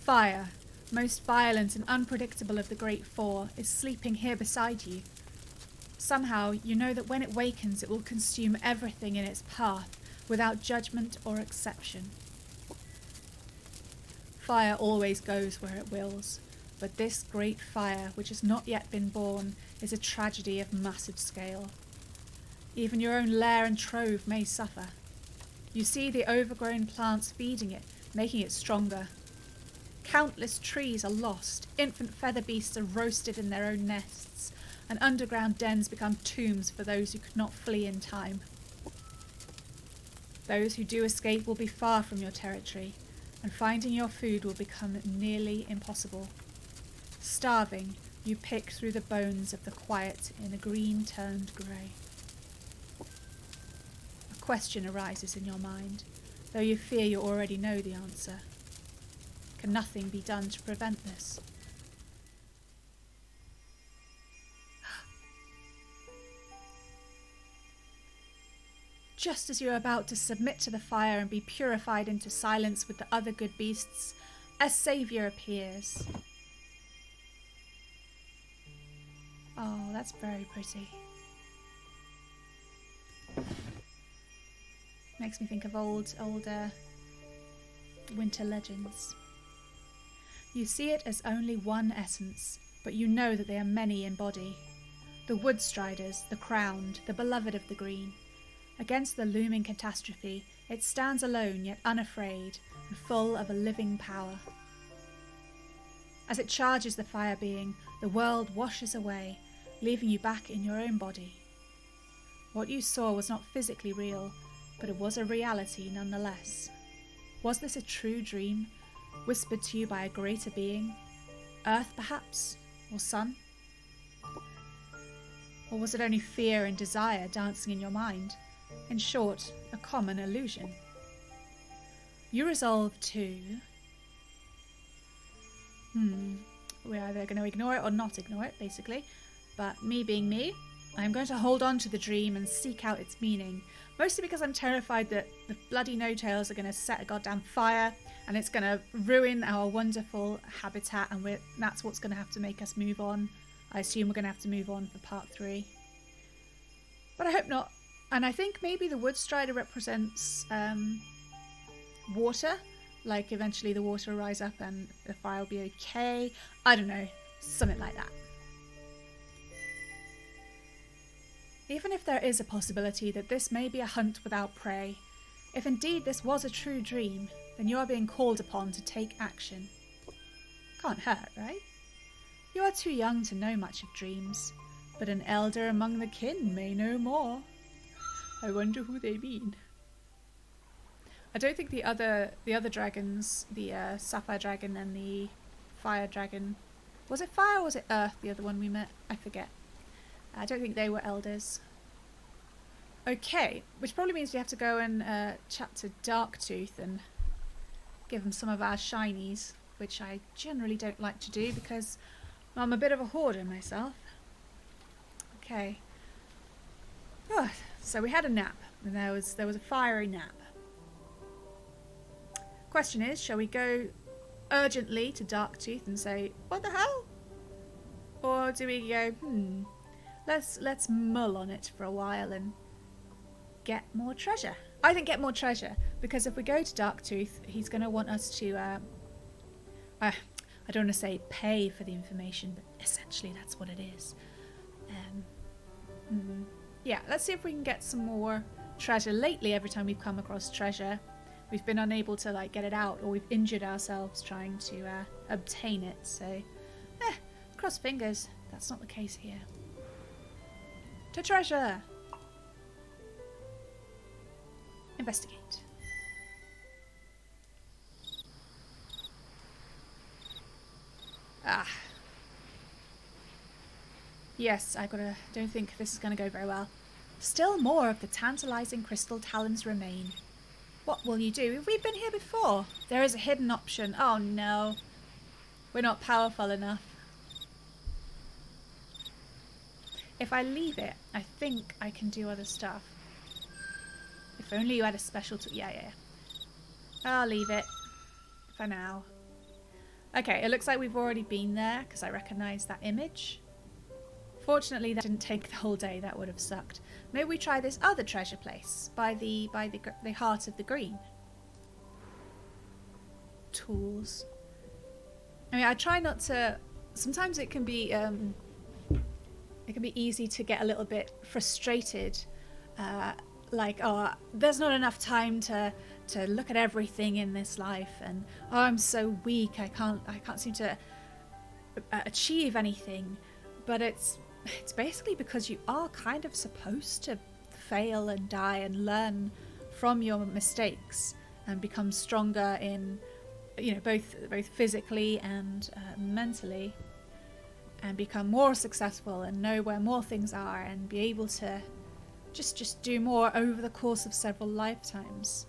Fire, most violent and unpredictable of the Great Four, is sleeping here beside you. Somehow, you know that when it wakens, it will consume everything in its path, without judgment or exception. Fire always goes where it wills, but this great fire, which has not yet been born, is a tragedy of massive scale. Even your own lair and trove may suffer. You see the overgrown plants feeding it, making it stronger. Countless trees are lost, infant feather beasts are roasted in their own nests, and underground dens become tombs for those who could not flee in time. Those who do escape will be far from your territory, and finding your food will become nearly impossible. Starving, you pick through the bones of the quiet in a green turned grey. A question arises in your mind, though you fear you already know the answer. Can nothing be done to prevent this? Just as you are about to submit to the fire and be purified into silence with the other good beasts, a saviour appears. Oh, that's very pretty. Makes me think of older winter legends. You see it as only one essence, but you know that they are many in body. The Woodstriders, the crowned, the beloved of the green. Against the looming catastrophe, it stands alone yet unafraid and full of a living power. As it charges the fire being, the world washes away, leaving you back in your own body. What you saw was not physically real, but it was a reality nonetheless. Was this a true dream, whispered to you by a greater being? Earth, perhaps? Or sun? Or was it only fear and desire dancing in your mind? In short, a common illusion. You resolve to... We're either going to ignore it or not ignore it, basically. But me being me, I'm going to hold on to the dream and seek out its meaning. Mostly because I'm terrified that the bloody no-tails are going to set a goddamn fire and it's going to ruin our wonderful habitat, and that's what's going to have to make us move on. I assume we're going to have to move on for part 3. But I hope not. And I think maybe the Woodstrider represents water. Like eventually the water will rise up and the fire will be okay. I don't know. Something like that. Even if there is a possibility that this may be a hunt without prey, if indeed this was a true dream, then you are being called upon to take action. Can't hurt, right? You are too young to know much of dreams, but an elder among the kin may know more. I wonder who they mean. I don't think the other dragons, the sapphire dragon and the fire dragon, was it fire or was it earth, the other one we met? I forget. I don't think they were elders. Okay, which probably means we have to go and chat to Darktooth and give him some of our shinies, which I generally don't like to do because I'm a bit of a hoarder myself. Okay. Oh, so we had a nap, and there was a fiery nap. Question is, shall we go urgently to Darktooth and say, what the hell? Or do we go, let's mull on it for a while and get more treasure? I think get more treasure, because if we go to Darktooth, he's going to want us to, I don't want to say pay for the information, but essentially that's what it is. Yeah, let's see if we can get some more treasure. Lately, every time we've come across treasure, we've been unable to get it out, or we've injured ourselves trying to obtain it. So, cross fingers. That's not the case here. To treasure. Ah. Yes, don't think this is gonna go very well. Still more of the tantalizing crystal talons remain. What will you do? We've been here before. There is a hidden option. Oh no. We're not powerful enough. If I leave it, I think I can do other stuff. If only you had a special tool. Yeah. I'll leave it for now. Okay, it looks like we've already been there because I recognise that image. Fortunately, that didn't take the whole day. That would have sucked. Maybe we try this other treasure place by the heart of the green. Tools. I mean, I try not to. Sometimes it can be easy to get a little bit frustrated, like, oh, there's not enough time to look at everything in this life, and oh, I'm so weak. I can't seem to achieve anything. But it's basically because you are kind of supposed to fail and die and learn from your mistakes and become stronger in, both physically and mentally, and become more successful and know where more things are and be able to just do more over the course of several lifetimes.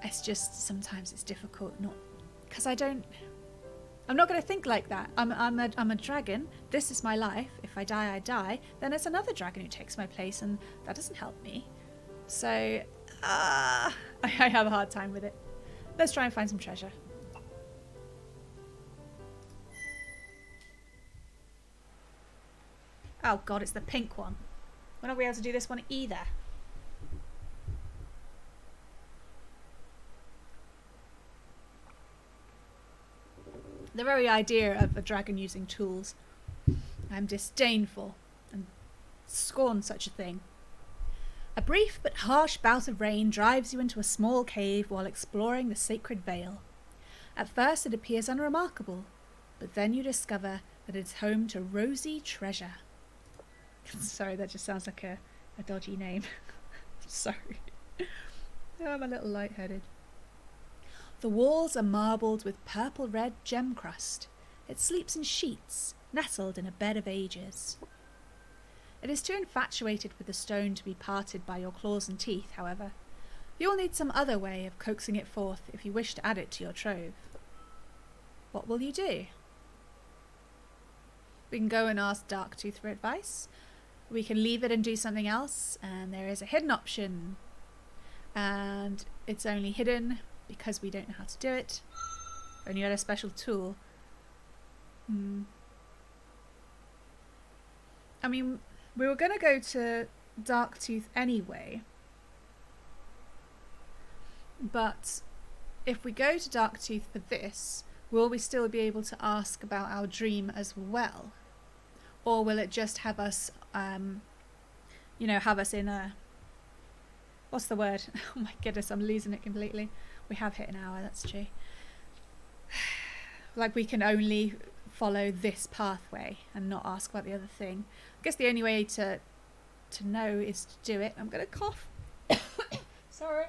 It's just sometimes it's difficult, not because I'm not going to think like that. I'm a dragon. This is my life. If I die, I die. Then it's another dragon who takes my place, and that doesn't help me. So, I have a hard time with it. Let's try and find some treasure. Oh god, it's the pink one. We're not going to be able to do this one either. The very idea of a dragon using tools, I'm disdainful and scorn such a thing. A brief but harsh bout of rain drives you into a small cave while exploring the sacred vale. At first it appears unremarkable, but then you discover that it's home to rosy treasure. Sorry, that just sounds like a dodgy name. Sorry. I'm a little lightheaded. The walls are marbled with purple-red gem crust. It sleeps in sheets, nestled in a bed of ages. It is too infatuated with the stone to be parted by your claws and teeth, however. You will need some other way of coaxing it forth if you wish to add it to your trove. What will you do? We can go and ask Darktooth for advice. We can leave it and do something else, and there is a hidden option. And it's only hidden because we don't know how to do it. Only had a special tool. I mean, we were going to go to Darktooth anyway. But if we go to Darktooth for this, will we still be able to ask about our dream as well? Or will it just have us, have us in a... What's the word? Oh my goodness, I'm losing it completely. We have hit an hour, that's true. Like we can only follow this pathway and not ask about the other thing. I guess the only way to know is to do it. I'm going to cough. Sorry.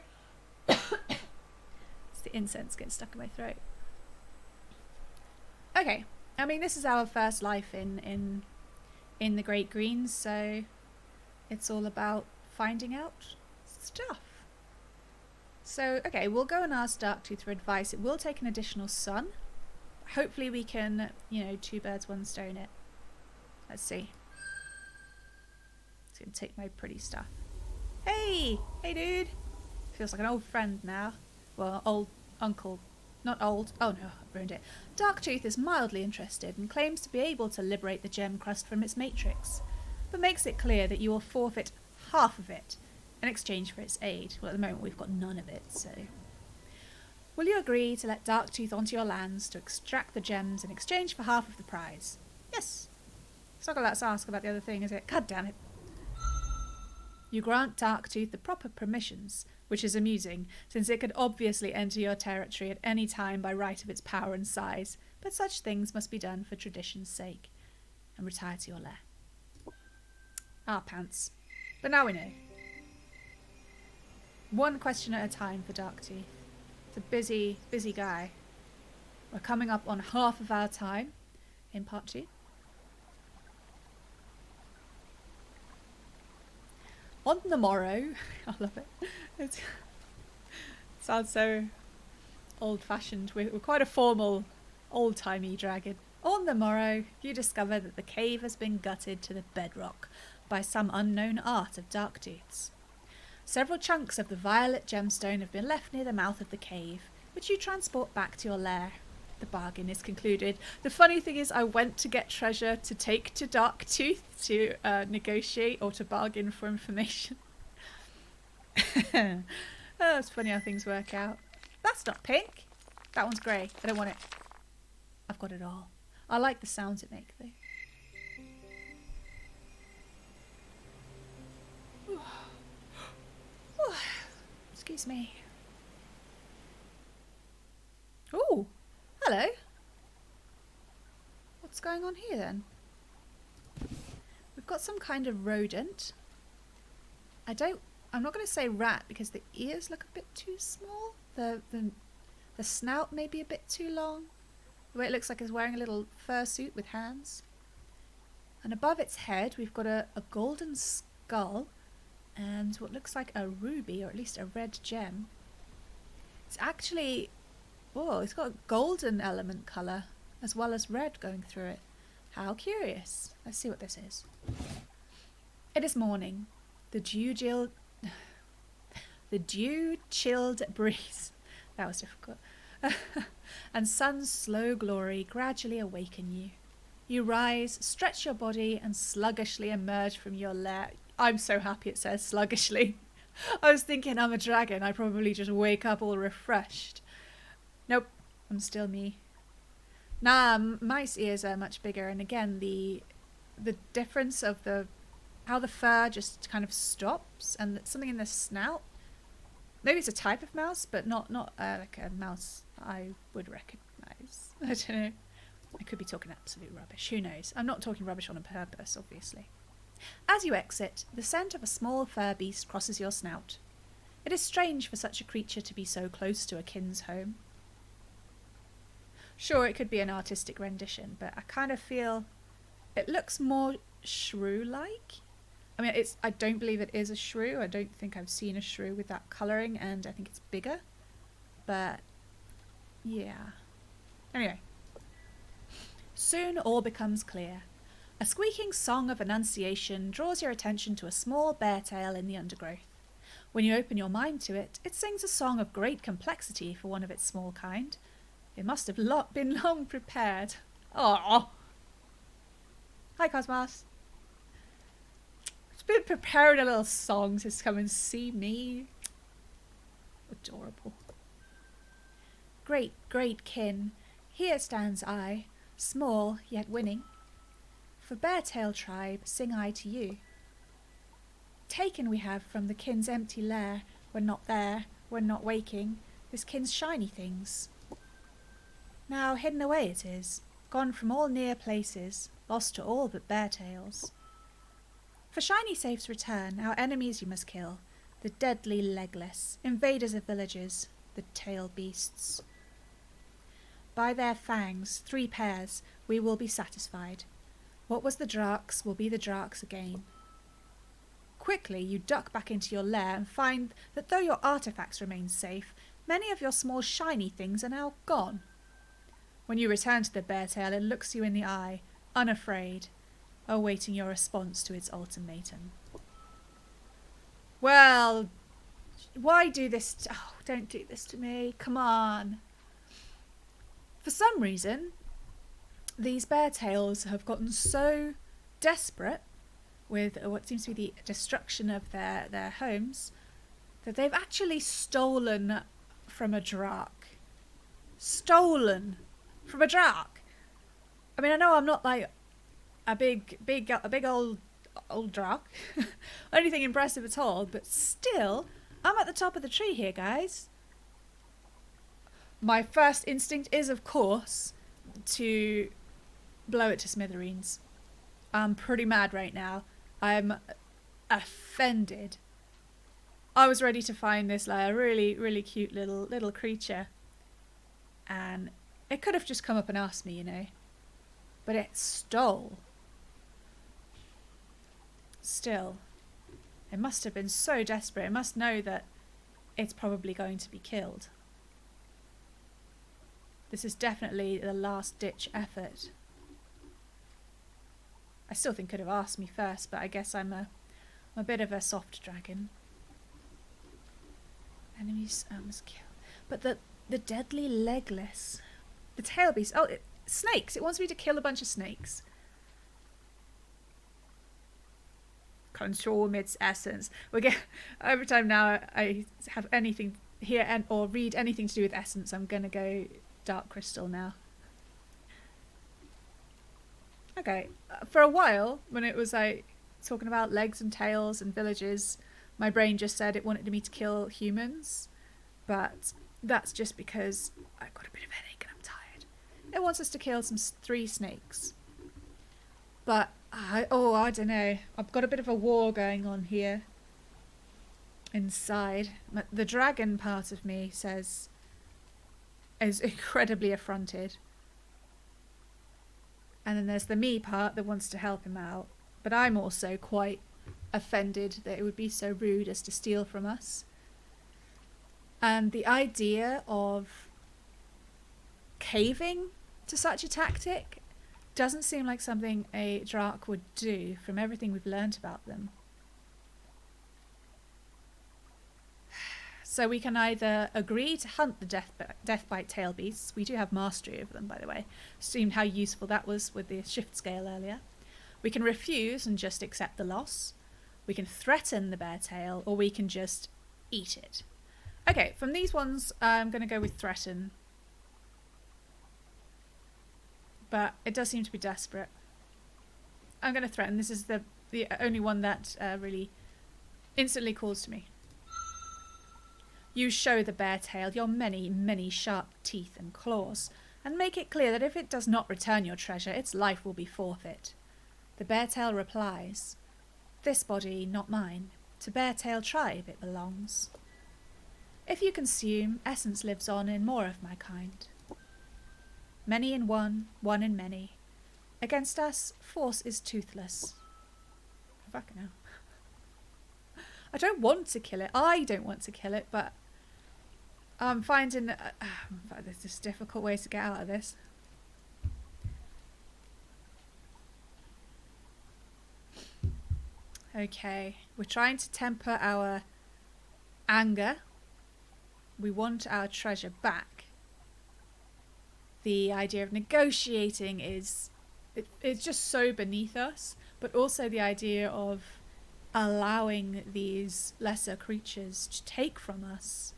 It's the incense getting stuck in my throat. Okay. I mean, this is our first life in the Great Greens, so it's all about finding out stuff. So, okay, we'll go and ask Darktooth for advice. It will take an additional sun. Hopefully we can, two birds, one stone it. Let's see. It's going to take my pretty stuff. Hey! Hey, dude! Feels like an old friend now. Well, old uncle. Not old. Oh no, I've ruined it. Darktooth is mildly interested and claims to be able to liberate the gem crust from its matrix, but makes it clear that you will forfeit half of it in exchange for its aid. Well, at the moment we've got none of it, so... Will you agree to let Darktooth onto your lands to extract the gems in exchange for half of the prize? Yes. It's not going to let us ask about the other thing, is it? God damn it. You grant Darktooth the proper permissions, which is amusing, since it could obviously enter your territory at any time by right of its power and size, but such things must be done for tradition's sake. And retire to your lair. Ah, pants. But now we know. One question at a time for Darktooth. It's a busy, busy guy. We're coming up on half of our time, in part 2. On the morrow, I love it. It sounds so old-fashioned. We're quite a formal, old-timey dragon. On the morrow, you discover that the cave has been gutted to the bedrock by some unknown art of Darktooth's. Several chunks of the violet gemstone have been left near the mouth of the cave, which you transport back to your lair. The bargain is concluded. The funny thing is, I went to get treasure to take to Darktooth to negotiate or to bargain for information. Oh, it's funny how things work out. That's not pink. That one's grey. I don't want it. I've got it all. I like the sounds it makes, though. Excuse me. Oh, hello. What's going on here then? We've got some kind of rodent. I'm not going to say rat because the ears look a bit too small. The snout may be a bit too long. The way it looks like it's wearing a little fursuit with hands. And above its head we've got a golden skull and what looks like a ruby, or at least a red gem. It's actually, oh, it's got a golden element colour as well as red going through it. How curious. Let's see what this is. It is morning. The dew-chilled breeze. That was difficult. And sun's slow glory gradually awaken you. You rise, stretch your body, and sluggishly emerge from your lair. I'm so happy it says sluggishly. I was thinking I'm a dragon. I probably just wake up all refreshed. Nope, I'm still me. Nah, mice ears are much bigger, and again the difference of how the fur just kind of stops, and something in the snout. Maybe it's a type of mouse, but not like a mouse I would recognise. I don't know. I could be talking absolute rubbish. Who knows? I'm not talking rubbish on purpose, obviously. As you exit, the scent of a small fur beast crosses your snout. It is strange for such a creature to be so close to a kin's home. Sure, it could be an artistic rendition, but I kind of feel it looks more shrew-like. I mean, I don't believe it is a shrew. I don't think I've seen a shrew with that colouring, and I think it's bigger. But, yeah. Anyway. Soon all becomes clear. A squeaking song of annunciation draws your attention to a small bear tail in the undergrowth. When you open your mind to it, it sings a song of great complexity for one of its small kind. It must have been long prepared. Aww. Hi, Cosmos. It's been preparing a little song to come and see me. Adorable. Great, great kin, here stands I, small yet winning. For Beartail tribe sing I to you. Taken we have from the kin's empty lair, when not there, when not waking, this kin's shiny things. Now hidden away it is, gone from all near places, lost to all but Beartails. For Shiny Safe's return, our enemies you must kill, the deadly legless, invaders of villages, the tail beasts. By their fangs, 3 pairs, we will be satisfied. What was the Drak's will be the Drak's again. Quickly you duck back into your lair and find that though your artefacts remain safe, many of your small shiny things are now gone. When you return to the Beartail, it looks you in the eye, unafraid, awaiting your response to its ultimatum. Well, why do this? Oh, don't do this to me. Come on. For some reason, these Beartails have gotten so desperate with what seems to be the destruction of their homes that they've actually stolen from a Drak. Stolen from a Drak. I mean, I know I'm not like a big old Drak, anything impressive at all, but still, I'm at the top of the tree here, guys. My first instinct is, of course, to blow it to smithereens. I'm pretty mad right now. I'm offended. I was ready to find this like a really, really cute little creature, and it could have just come up and asked me, you know. but it stole. Still, it must have been so desperate. It must know that it's probably going to be killed. This is definitely the last-ditch effort. I still think could have asked me first, but I guess I'm a bit of a soft dragon. Enemies must kill. But the deadly legless. The tail beast. Oh, snakes. It wants me to kill a bunch of snakes. Consume its essence. Every time now I have anything here or read anything to do with essence, I'm going to go dark crystal now. Okay. For a while, when it was like talking about legs and tails and villages, my brain just said it wanted me to kill humans. But that's just because I've got a bit of a headache and I'm tired. It wants us to kill 3 snakes. But, I don't know. I've got a bit of a war going on here. Inside. The dragon part of me is incredibly affronted. And then there's the me part that wants to help him out. But I'm also quite offended that it would be so rude as to steal from us. And the idea of caving to such a tactic doesn't seem like something a Drakh would do from everything we've learnt about them. So we can either agree to hunt the Deathbite tail beasts. We do have mastery over them, by the way. Seemed how useful that was with the shift scale earlier. We can refuse and just accept the loss. We can threaten the bear tail, or we can just eat it. Okay, from these ones, I'm going to go with threaten. But it does seem to be desperate. I'm going to threaten. This is the only one that really instantly calls to me. You show the bear tail your many, many sharp teeth and claws, and make it clear that if it does not return your treasure, its life will be forfeit. The bear tail replies, this body, not mine. To bear tail tribe it belongs. If you consume, essence lives on in more of my kind. Many in one, one in many. Against us, force is toothless. Fucking hell. I don't want to kill it. I don't want to kill it, but I'm finding there's just difficult ways to get out of this. Okay, we're trying to temper our anger. We want our treasure back. The idea of negotiating it's just so beneath us, but also the idea of allowing these lesser creatures to take from us.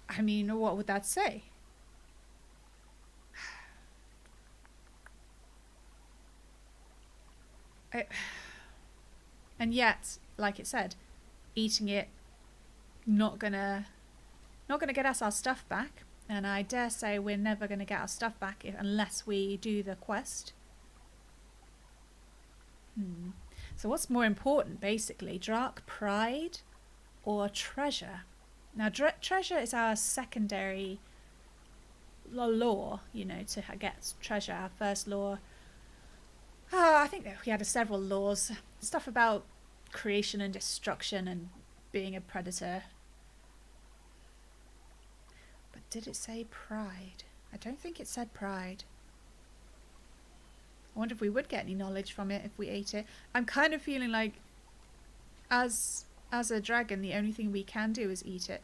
I mean, what would that say? And yet, like it said, eating it not gonna get us our stuff back. And I dare say we're never going to get our stuff back unless we do the quest. So what's more important, basically? Drakh pride or treasure? Now, treasure is our secondary lore, to get treasure. Our first lore. I think that we had several laws. Stuff about creation and destruction and being a predator. Did it say pride? I don't think it said pride. I wonder if we would get any knowledge from it if we ate it. I'm kind of feeling like as a dragon, the only thing we can do is eat it.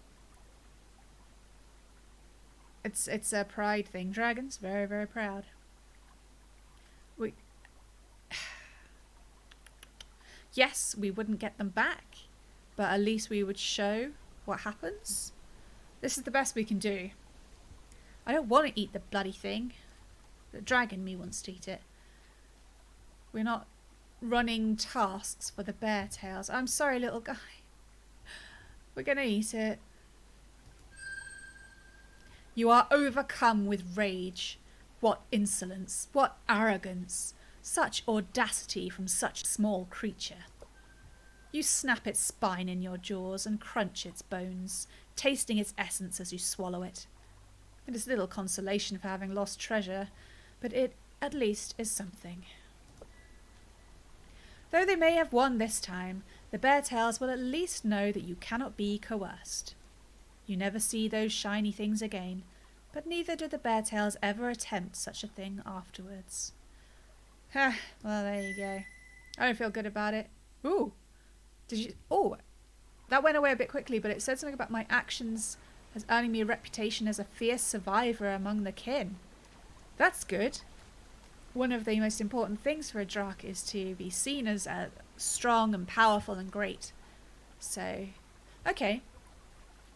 It's a pride thing. Dragons, very, very proud. Yes, we wouldn't get them back, but at least we would show what happens. This is the best we can do. I don't want to eat the bloody thing. The dragon me wants to eat it. We're not running tasks for the bear tails. I'm sorry, little guy. We're going to eat it. You are overcome with rage. What insolence, what arrogance, such audacity from such a small creature. You snap its spine in your jaws and crunch its bones, tasting its essence as you swallow it. It is little consolation for having lost treasure, but it at least, is something. Though they may have won this time, the Beartails will at least know that you cannot be coerced. You never see those shiny things again, but neither do the Beartails ever attempt such a thing afterwards. Well, there you go. I don't feel good about it. Ooh. Did you... Oh, that went away a bit quickly, but it said something about my actions as earning me a reputation as a fierce survivor among the kin. That's good. One of the most important things for a Drakh is to be seen as strong and powerful and great. So, okay.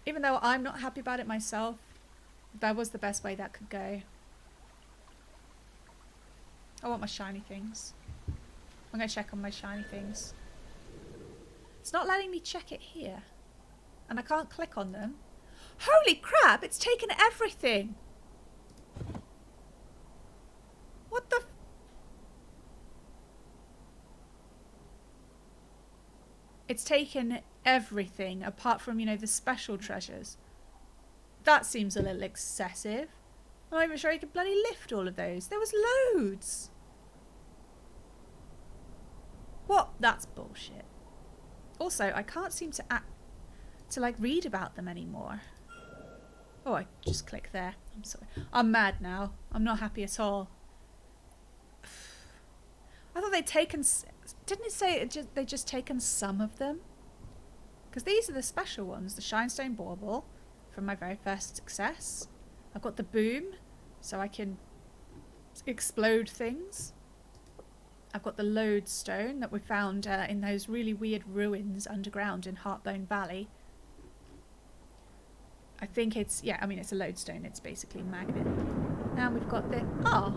Even though I'm not happy about it myself, that was the best way that could go. I want my shiny things. I'm going to check on my shiny things. It's not letting me check it here. And I can't click on them. Holy crap, it's taken everything! What the... It's taken everything apart from, you know, the special treasures. That seems a little excessive. I'm not even sure you could bloody lift all of those. There was loads. What? That's bullshit. Also, I can't seem to like read about them anymore. Oh, I just clicked there. I'm sorry. I'm mad now. I'm not happy at all. I thought they'd taken... Didn't it say they'd just taken some of them? Because these are the special ones. The Shinestone Bauble from my very first success. I've got the boom, so I can explode things. I've got the lodestone that we found in those really weird ruins underground in Heartbone Valley. I think it's... Yeah, I mean, it's a lodestone. It's basically a magnet. And we've got the... Oh!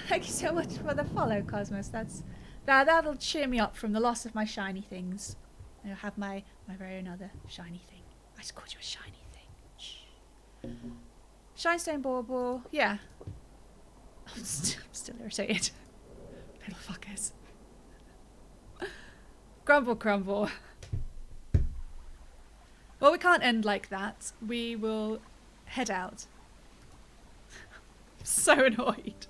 Thank you so much for the follow, Cosmos. That'll cheer me up from the loss of my shiny things. I'll have my very own other shiny thing. I just called you a shiny thing. Shh. Shinestone Bauble. Yeah. I'm still irritated. Little fuckers. Grumble, crumble. Well, we can't end like that. We will head out. I'm so annoyed.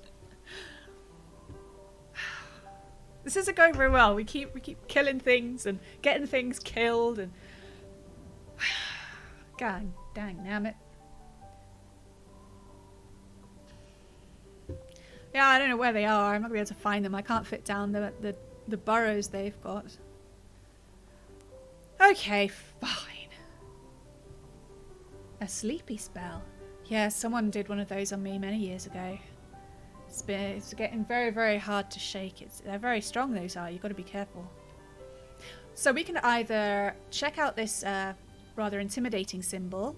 This isn't going very well. We keep killing things and getting things killed and... God dang damn it. Yeah, I don't know where they are. I'm not going to be able to find them. I can't fit down the burrows they've got. Okay, fine. A sleepy spell. Yeah, someone did one of those on me many years ago. It's getting very, very hard to shake. They're very strong, those are. You've got to be careful. So we can either check out this rather intimidating symbol.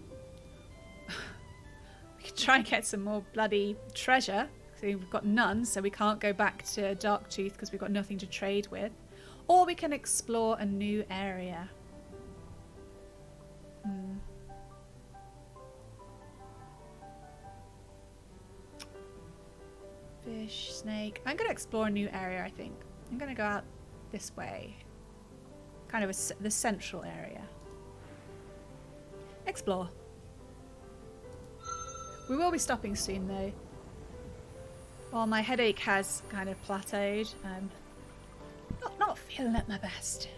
We can try and get some more bloody treasure. We've got none, so we can't go back to Darktooth because we've got nothing to trade with. Or we can explore a new area. Fish, snake. I'm going to explore a new area, I think. I'm going to go out this way. Kind of the central area. Explore. We will be stopping soon, though. Well, my headache has kind of plateaued. Not feeling at my best.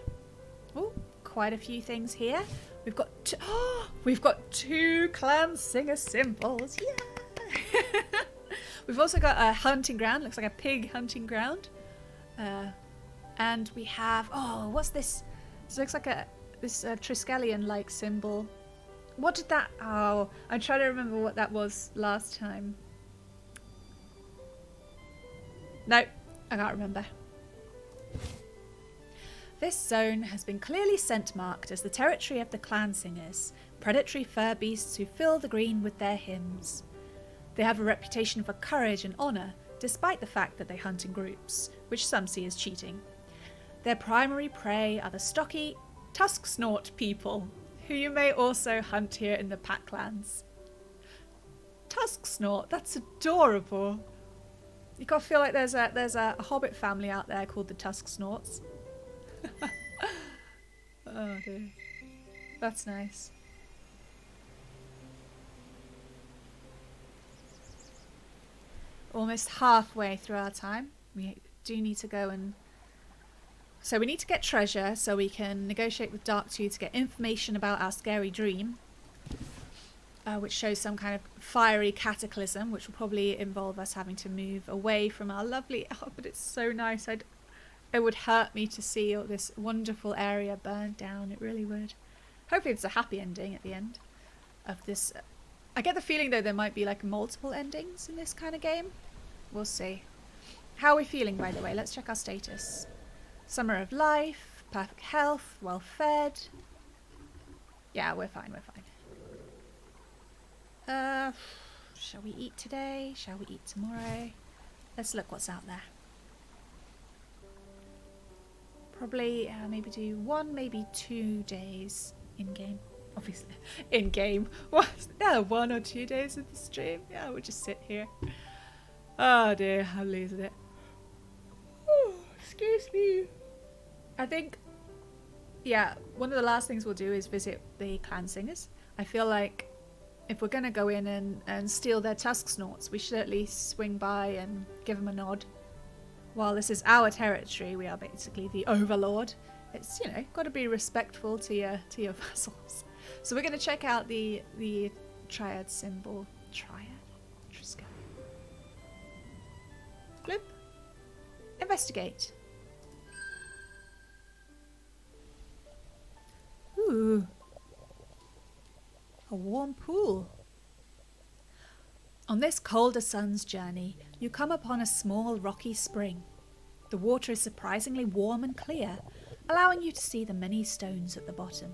Oh, quite a few things here. We've got we've got 2 clan singer symbols. Yeah. We've also got a hunting ground. Looks like a pig hunting ground. And we have what's this? This looks like this Triskelion-like symbol. What did that? Oh, I'm trying to remember what that was last time. No, I can't remember. This zone has been clearly scent marked as the territory of the clan singers, predatory fur beasts who fill the green with their hymns. They have a reputation for courage and honour, despite the fact that they hunt in groups, which some see as cheating. Their primary prey are the stocky, tusk-snort people, who you may also hunt here in the Packlands. Tusk-snort, that's adorable. You gotta feel like there's a hobbit family out there called the Tusk-snorts. Oh dear. That's nice. almost halfway through our time. We do need to go and... So we need to get treasure so we can negotiate with Darktooth to get information about our scary dream. Which shows some kind of fiery cataclysm, which will probably involve us having to move away from our lovely... Oh, but it's so nice. It would hurt me to see all this wonderful area burned down. It really would. Hopefully it's a happy ending at the end of this. I get the feeling, though, there might be like multiple endings in this kind of game. We'll see. How are we feeling, by the way? Let's check our status. Summer of life, perfect health, well fed. Yeah, we're fine, we're fine. Shall we eat today? Shall we eat tomorrow? Let's look what's out there. Probably maybe do 1, maybe 2 days in-game. Obviously, in-game. What? Yeah, 1 or 2 days of the stream. Yeah, we'll just sit here. Oh dear, I'm losing it. Oh, excuse me. I think, yeah, one of the last things we'll do is visit the clan singers. I feel like if we're going to go in and steal their tusk snorts, we should at least swing by and give them a nod. While this is our territory, we are basically the overlord. It's, you know, got to be respectful to your vassals. So we're going to check out the triad symbol. Triad? Trisco. Bloop. Investigate. Ooh. A warm pool. On this colder sun's journey, you come upon a small rocky spring. The water is surprisingly warm and clear, allowing you to see the many stones at the bottom.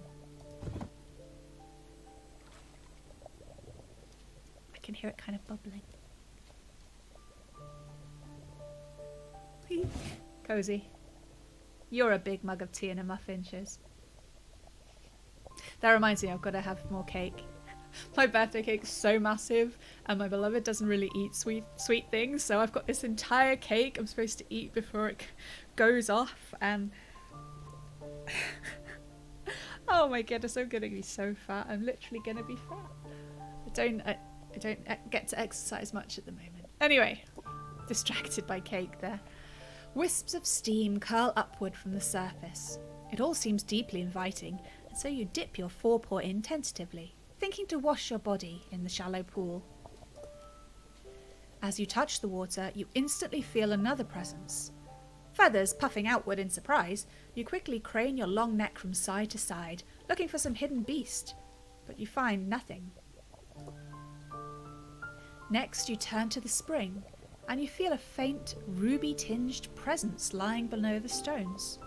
I can hear it kind of bubbling. Cozy. You're a big mug of tea and a muffin, Shiz. That reminds me, I've got to have more cake. My birthday cake's so massive, and my beloved doesn't really eat sweet things, so I've got this entire cake I'm supposed to eat before it goes off, and oh my goodness, I'm gonna be so fat. I'm literally gonna be fat. I don't get to exercise much at the moment. Anyway, distracted by cake there. Wisps of steam curl upward from the surface. It all seems deeply inviting, and so you dip your forepaw in tentatively, thinking to wash your body in the shallow pool. As you touch the water, you instantly feel another presence. Feathers puffing outward in surprise, you quickly crane your long neck from side to side, looking for some hidden beast, but you find nothing. Next, you turn to the spring, and you feel a faint, ruby-tinged presence lying below the stones.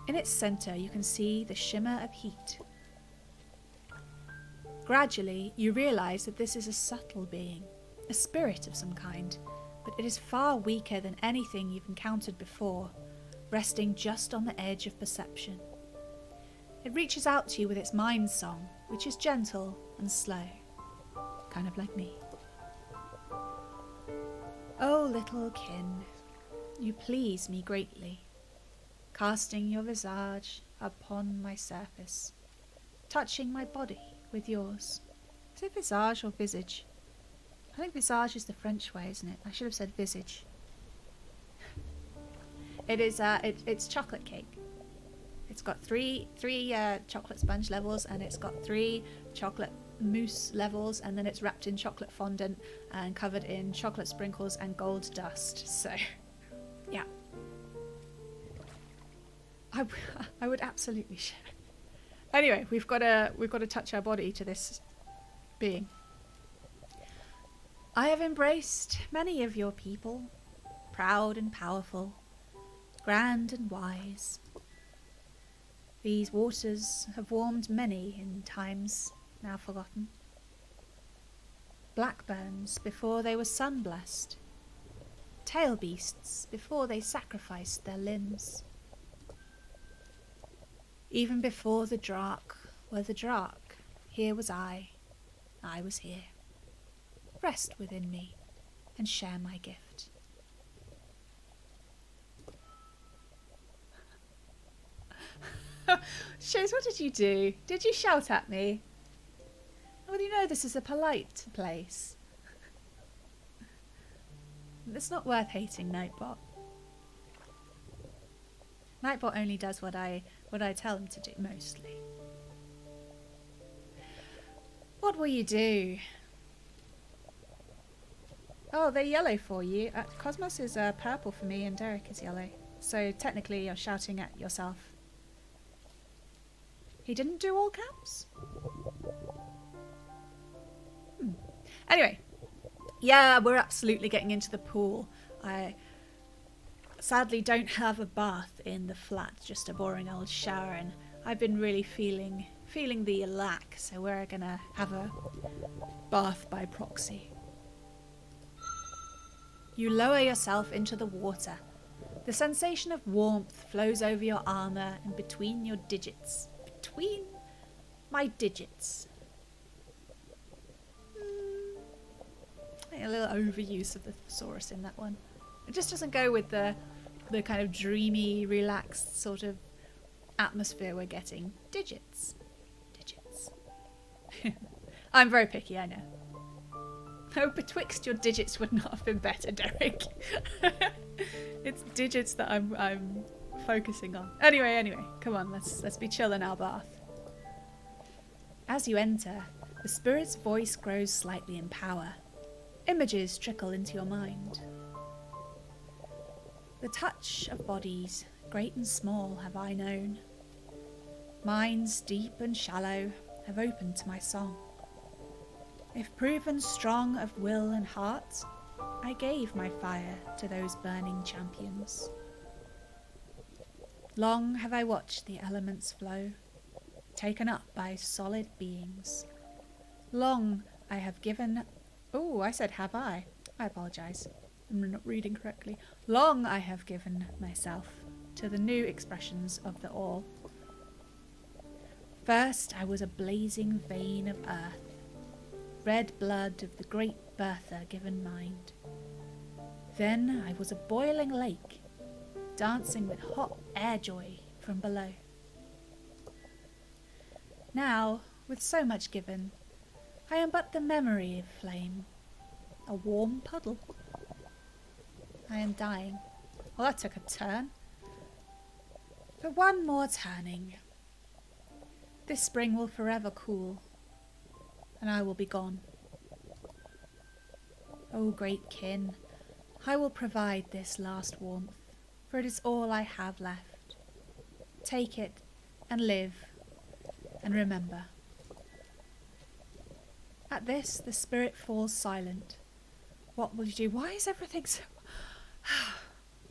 In its centre, you can see the shimmer of heat. Gradually, you realise that this is a subtle being, a spirit of some kind, but it is far weaker than anything you've encountered before, resting just on the edge of perception. It reaches out to you with its mind song, which is gentle and slow, kind of like me. Oh, little kin, you please me greatly, casting your visage upon my surface, touching my body with yours. Is it visage or visage? I think visage is the French way, isn't it? I should have said visage. It is. It's chocolate cake. It's got three chocolate sponge levels, and it's got 3 chocolate mousse levels, and then it's wrapped in chocolate fondant and covered in chocolate sprinkles and gold dust. So, yeah. I would absolutely share it. Anyway, we've got to touch our body to this being. I have embraced many of your people, proud and powerful, grand and wise. These waters have warmed many in times now forgotten. Blackburns before they were sun-blessed, tail beasts before they sacrificed their limbs. Even before the Drakh were the Drakh, here was I was here. Rest within me and share my gift. Shiz, what did you do? Did you shout at me? Well, you know this is a polite place. It's not worth hating Nightbot. Nightbot only does what I tell him to do, mostly. What will you do? Oh, they're yellow for you. Cosmos is purple for me and Derek is yellow. So technically you're shouting at yourself. He didn't do all caps? Anyway. Yeah, we're absolutely getting into the pool. I sadly don't have a bath in the flat, just a boring old shower, and I've been really feeling the lack, so we're gonna have a bath by proxy. You lower yourself into the water. The sensation of warmth flows over your armor and between your digits. Between my digits. A little overuse of the thesaurus in that one. It just doesn't go with the kind of dreamy, relaxed sort of atmosphere we're getting. Digits. Digits. I'm very picky, I know. Oh, betwixt your digits would not have been better, Derek. It's digits that I'm focusing on. Anyway, come on, let's be chill in our bath. As you enter, the spirit's voice grows slightly in power. Images trickle into your mind. The touch of bodies, great and small, have I known. Minds deep and shallow have opened to my song. If proven strong of will and heart, I gave my fire to those burning champions. Long have I watched the elements flow, taken up by solid beings. Long I have given... Oh, I said have I. I apologise. I'm not reading correctly. Long I have given myself to the new expressions of the all. First I was a blazing vein of earth, red blood of the great birther given mind. Then I was a boiling lake, dancing with hot air joy from below. Now, with so much given, I am but the memory of flame, a warm puddle. I am dying. Well, that took a turn. But one more turning. This spring will forever cool, and I will be gone. O great kin, I will provide this last warmth, for it is all I have left. Take it, and live, and remember. At this, the spirit falls silent. What will you do? Why is everything so...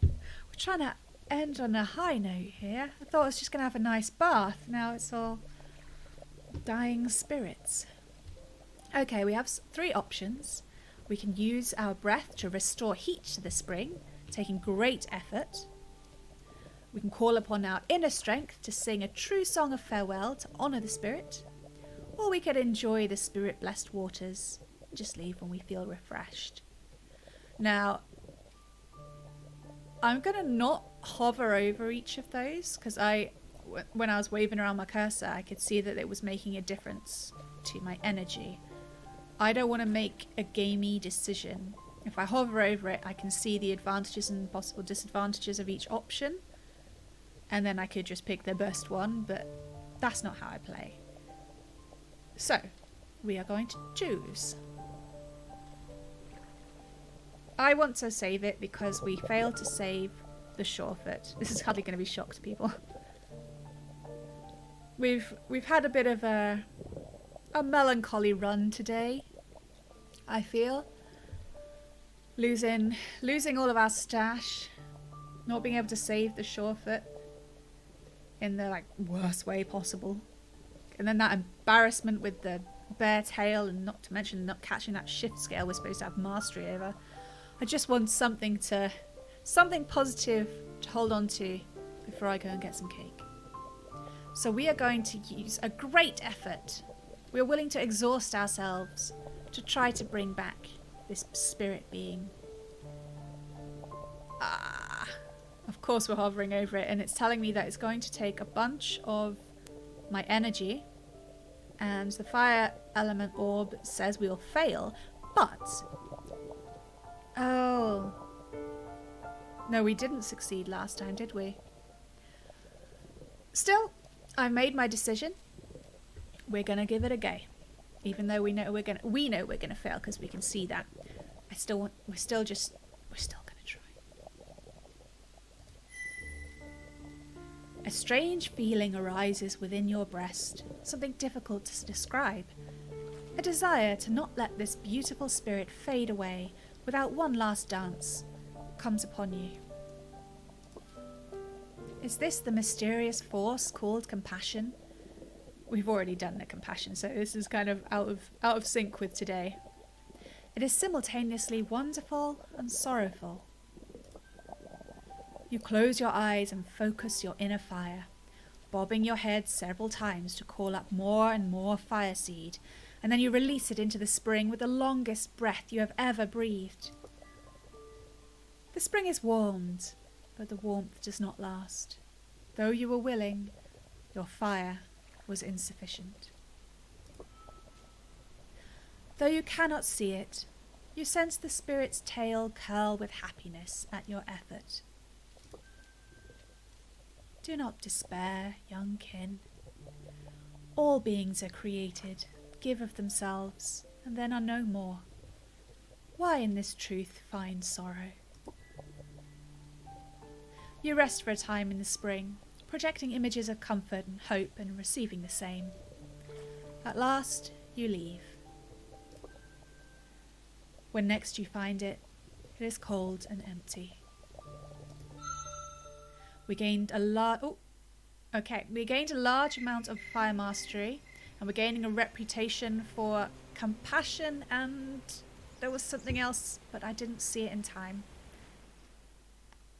We're trying to end on a high note here. I thought I was just going to have a nice bath. Now it's all dying spirits. Okay, we have 3 options. We can use our breath to restore heat to the spring, taking great effort. We can call upon our inner strength to sing a true song of farewell to honour the spirit. Or we could enjoy the spirit-blessed waters and just leave when we feel refreshed. Now, I'm going to not hover over each of those because when I was waving around my cursor, I could see that it was making a difference to my energy. I don't want to make a gamey decision. If I hover over it, I can see the advantages and possible disadvantages of each option. And then I could just pick the best one, but that's not how I play. So, we are going to choose. I want to save it because we failed to save the Surefoot. This is hardly going to be shock to people. We've had a bit of a melancholy run today, I feel. Losing all of our stash, not being able to save the Surefoot in the worst way possible. And then that embarrassment with the bear tail, and not to mention not catching that shift scale we're supposed to have mastery over. I just want something positive to hold on to before I go and get some cake. So we are going to use a great effort. We are willing to exhaust ourselves to try to bring back this spirit being. Of course we're hovering over it, and it's telling me that it's going to take a bunch of my energy, and the fire element orb says we'll fail, but... Oh, No, we didn't succeed last time, did we? Still, I've made my decision. We're gonna give it a go, even though we know we're gonna fail because we can see that. We're still gonna try. A strange feeling arises within your breast, something difficult to describe. A desire to not let this beautiful spirit fade away without one last dance comes upon you. Is this the mysterious force called compassion? We've already done the compassion, so this is kind of out of sync with today. It is simultaneously wonderful and sorrowful. You close your eyes and focus your inner fire, bobbing your head several times to call up more and more fire seed, and then you release it into the spring with the longest breath you have ever breathed. The spring is warmed, but the warmth does not last. Though you were willing, your fire was insufficient. Though you cannot see it, you sense the spirit's tail curl with happiness at your effort. Do not despair, young kin. All beings are created, give of themselves, and then are no more. Why in this truth find sorrow? You rest for a time in the spring, projecting images of comfort and hope and receiving the same. At last, you leave. When next you find it, it is cold and empty. We gained a large amount of fire mastery, and we're gaining a reputation for compassion, and there was something else, but I didn't see it in time.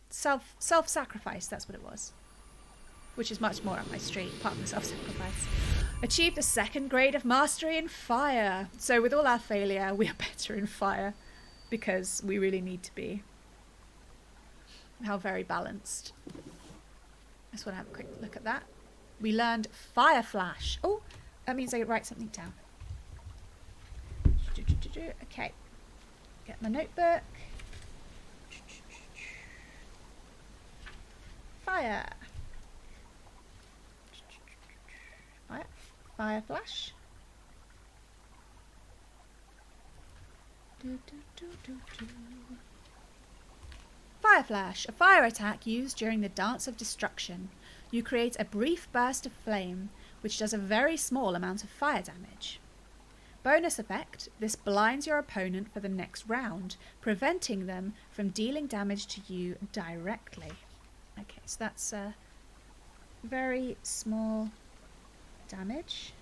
Self-sacrifice, that's what it was. Which is much more up my street, apart from the self-sacrifice. Achieved a 2nd grade of mastery in fire. So with all our failure, we are better in fire, because we really need to be. How very balanced. I just want to have a quick look at that. We learned Fire Flash. Oh, that means I could write something down. Okay. Get my notebook. Fire. Fire Flash. Fire Flash, a fire attack used during the Dance of Destruction. You create a brief burst of flame, which does a very small amount of fire damage. Bonus effect, this blinds your opponent for the next round, preventing them from dealing damage to you directly. Okay, so that's very small damage.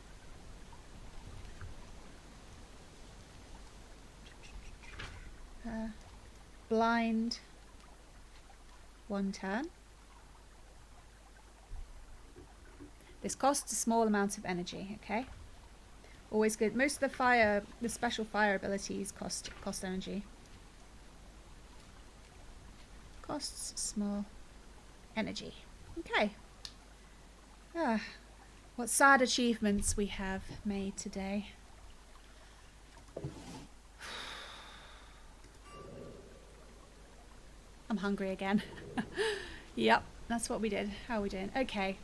Blind 1 turn. This costs a small amount of energy, okay? Always good. Most of the special fire abilities cost energy. Costs small energy. Okay. What sad achievements we have made today. I'm hungry again. Yep, that's what we did. How are we doing? Okay.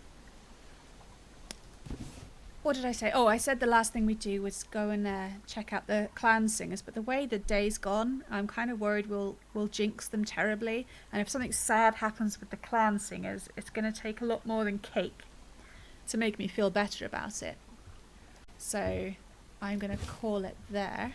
What did I say? Oh, I said the last thing we do was go and check out the clan singers, but the way the day's gone, I'm kind of worried we'll jinx them terribly, and if something sad happens with the clan singers, it's going to take a lot more than cake to make me feel better about it. So I'm going to call it there.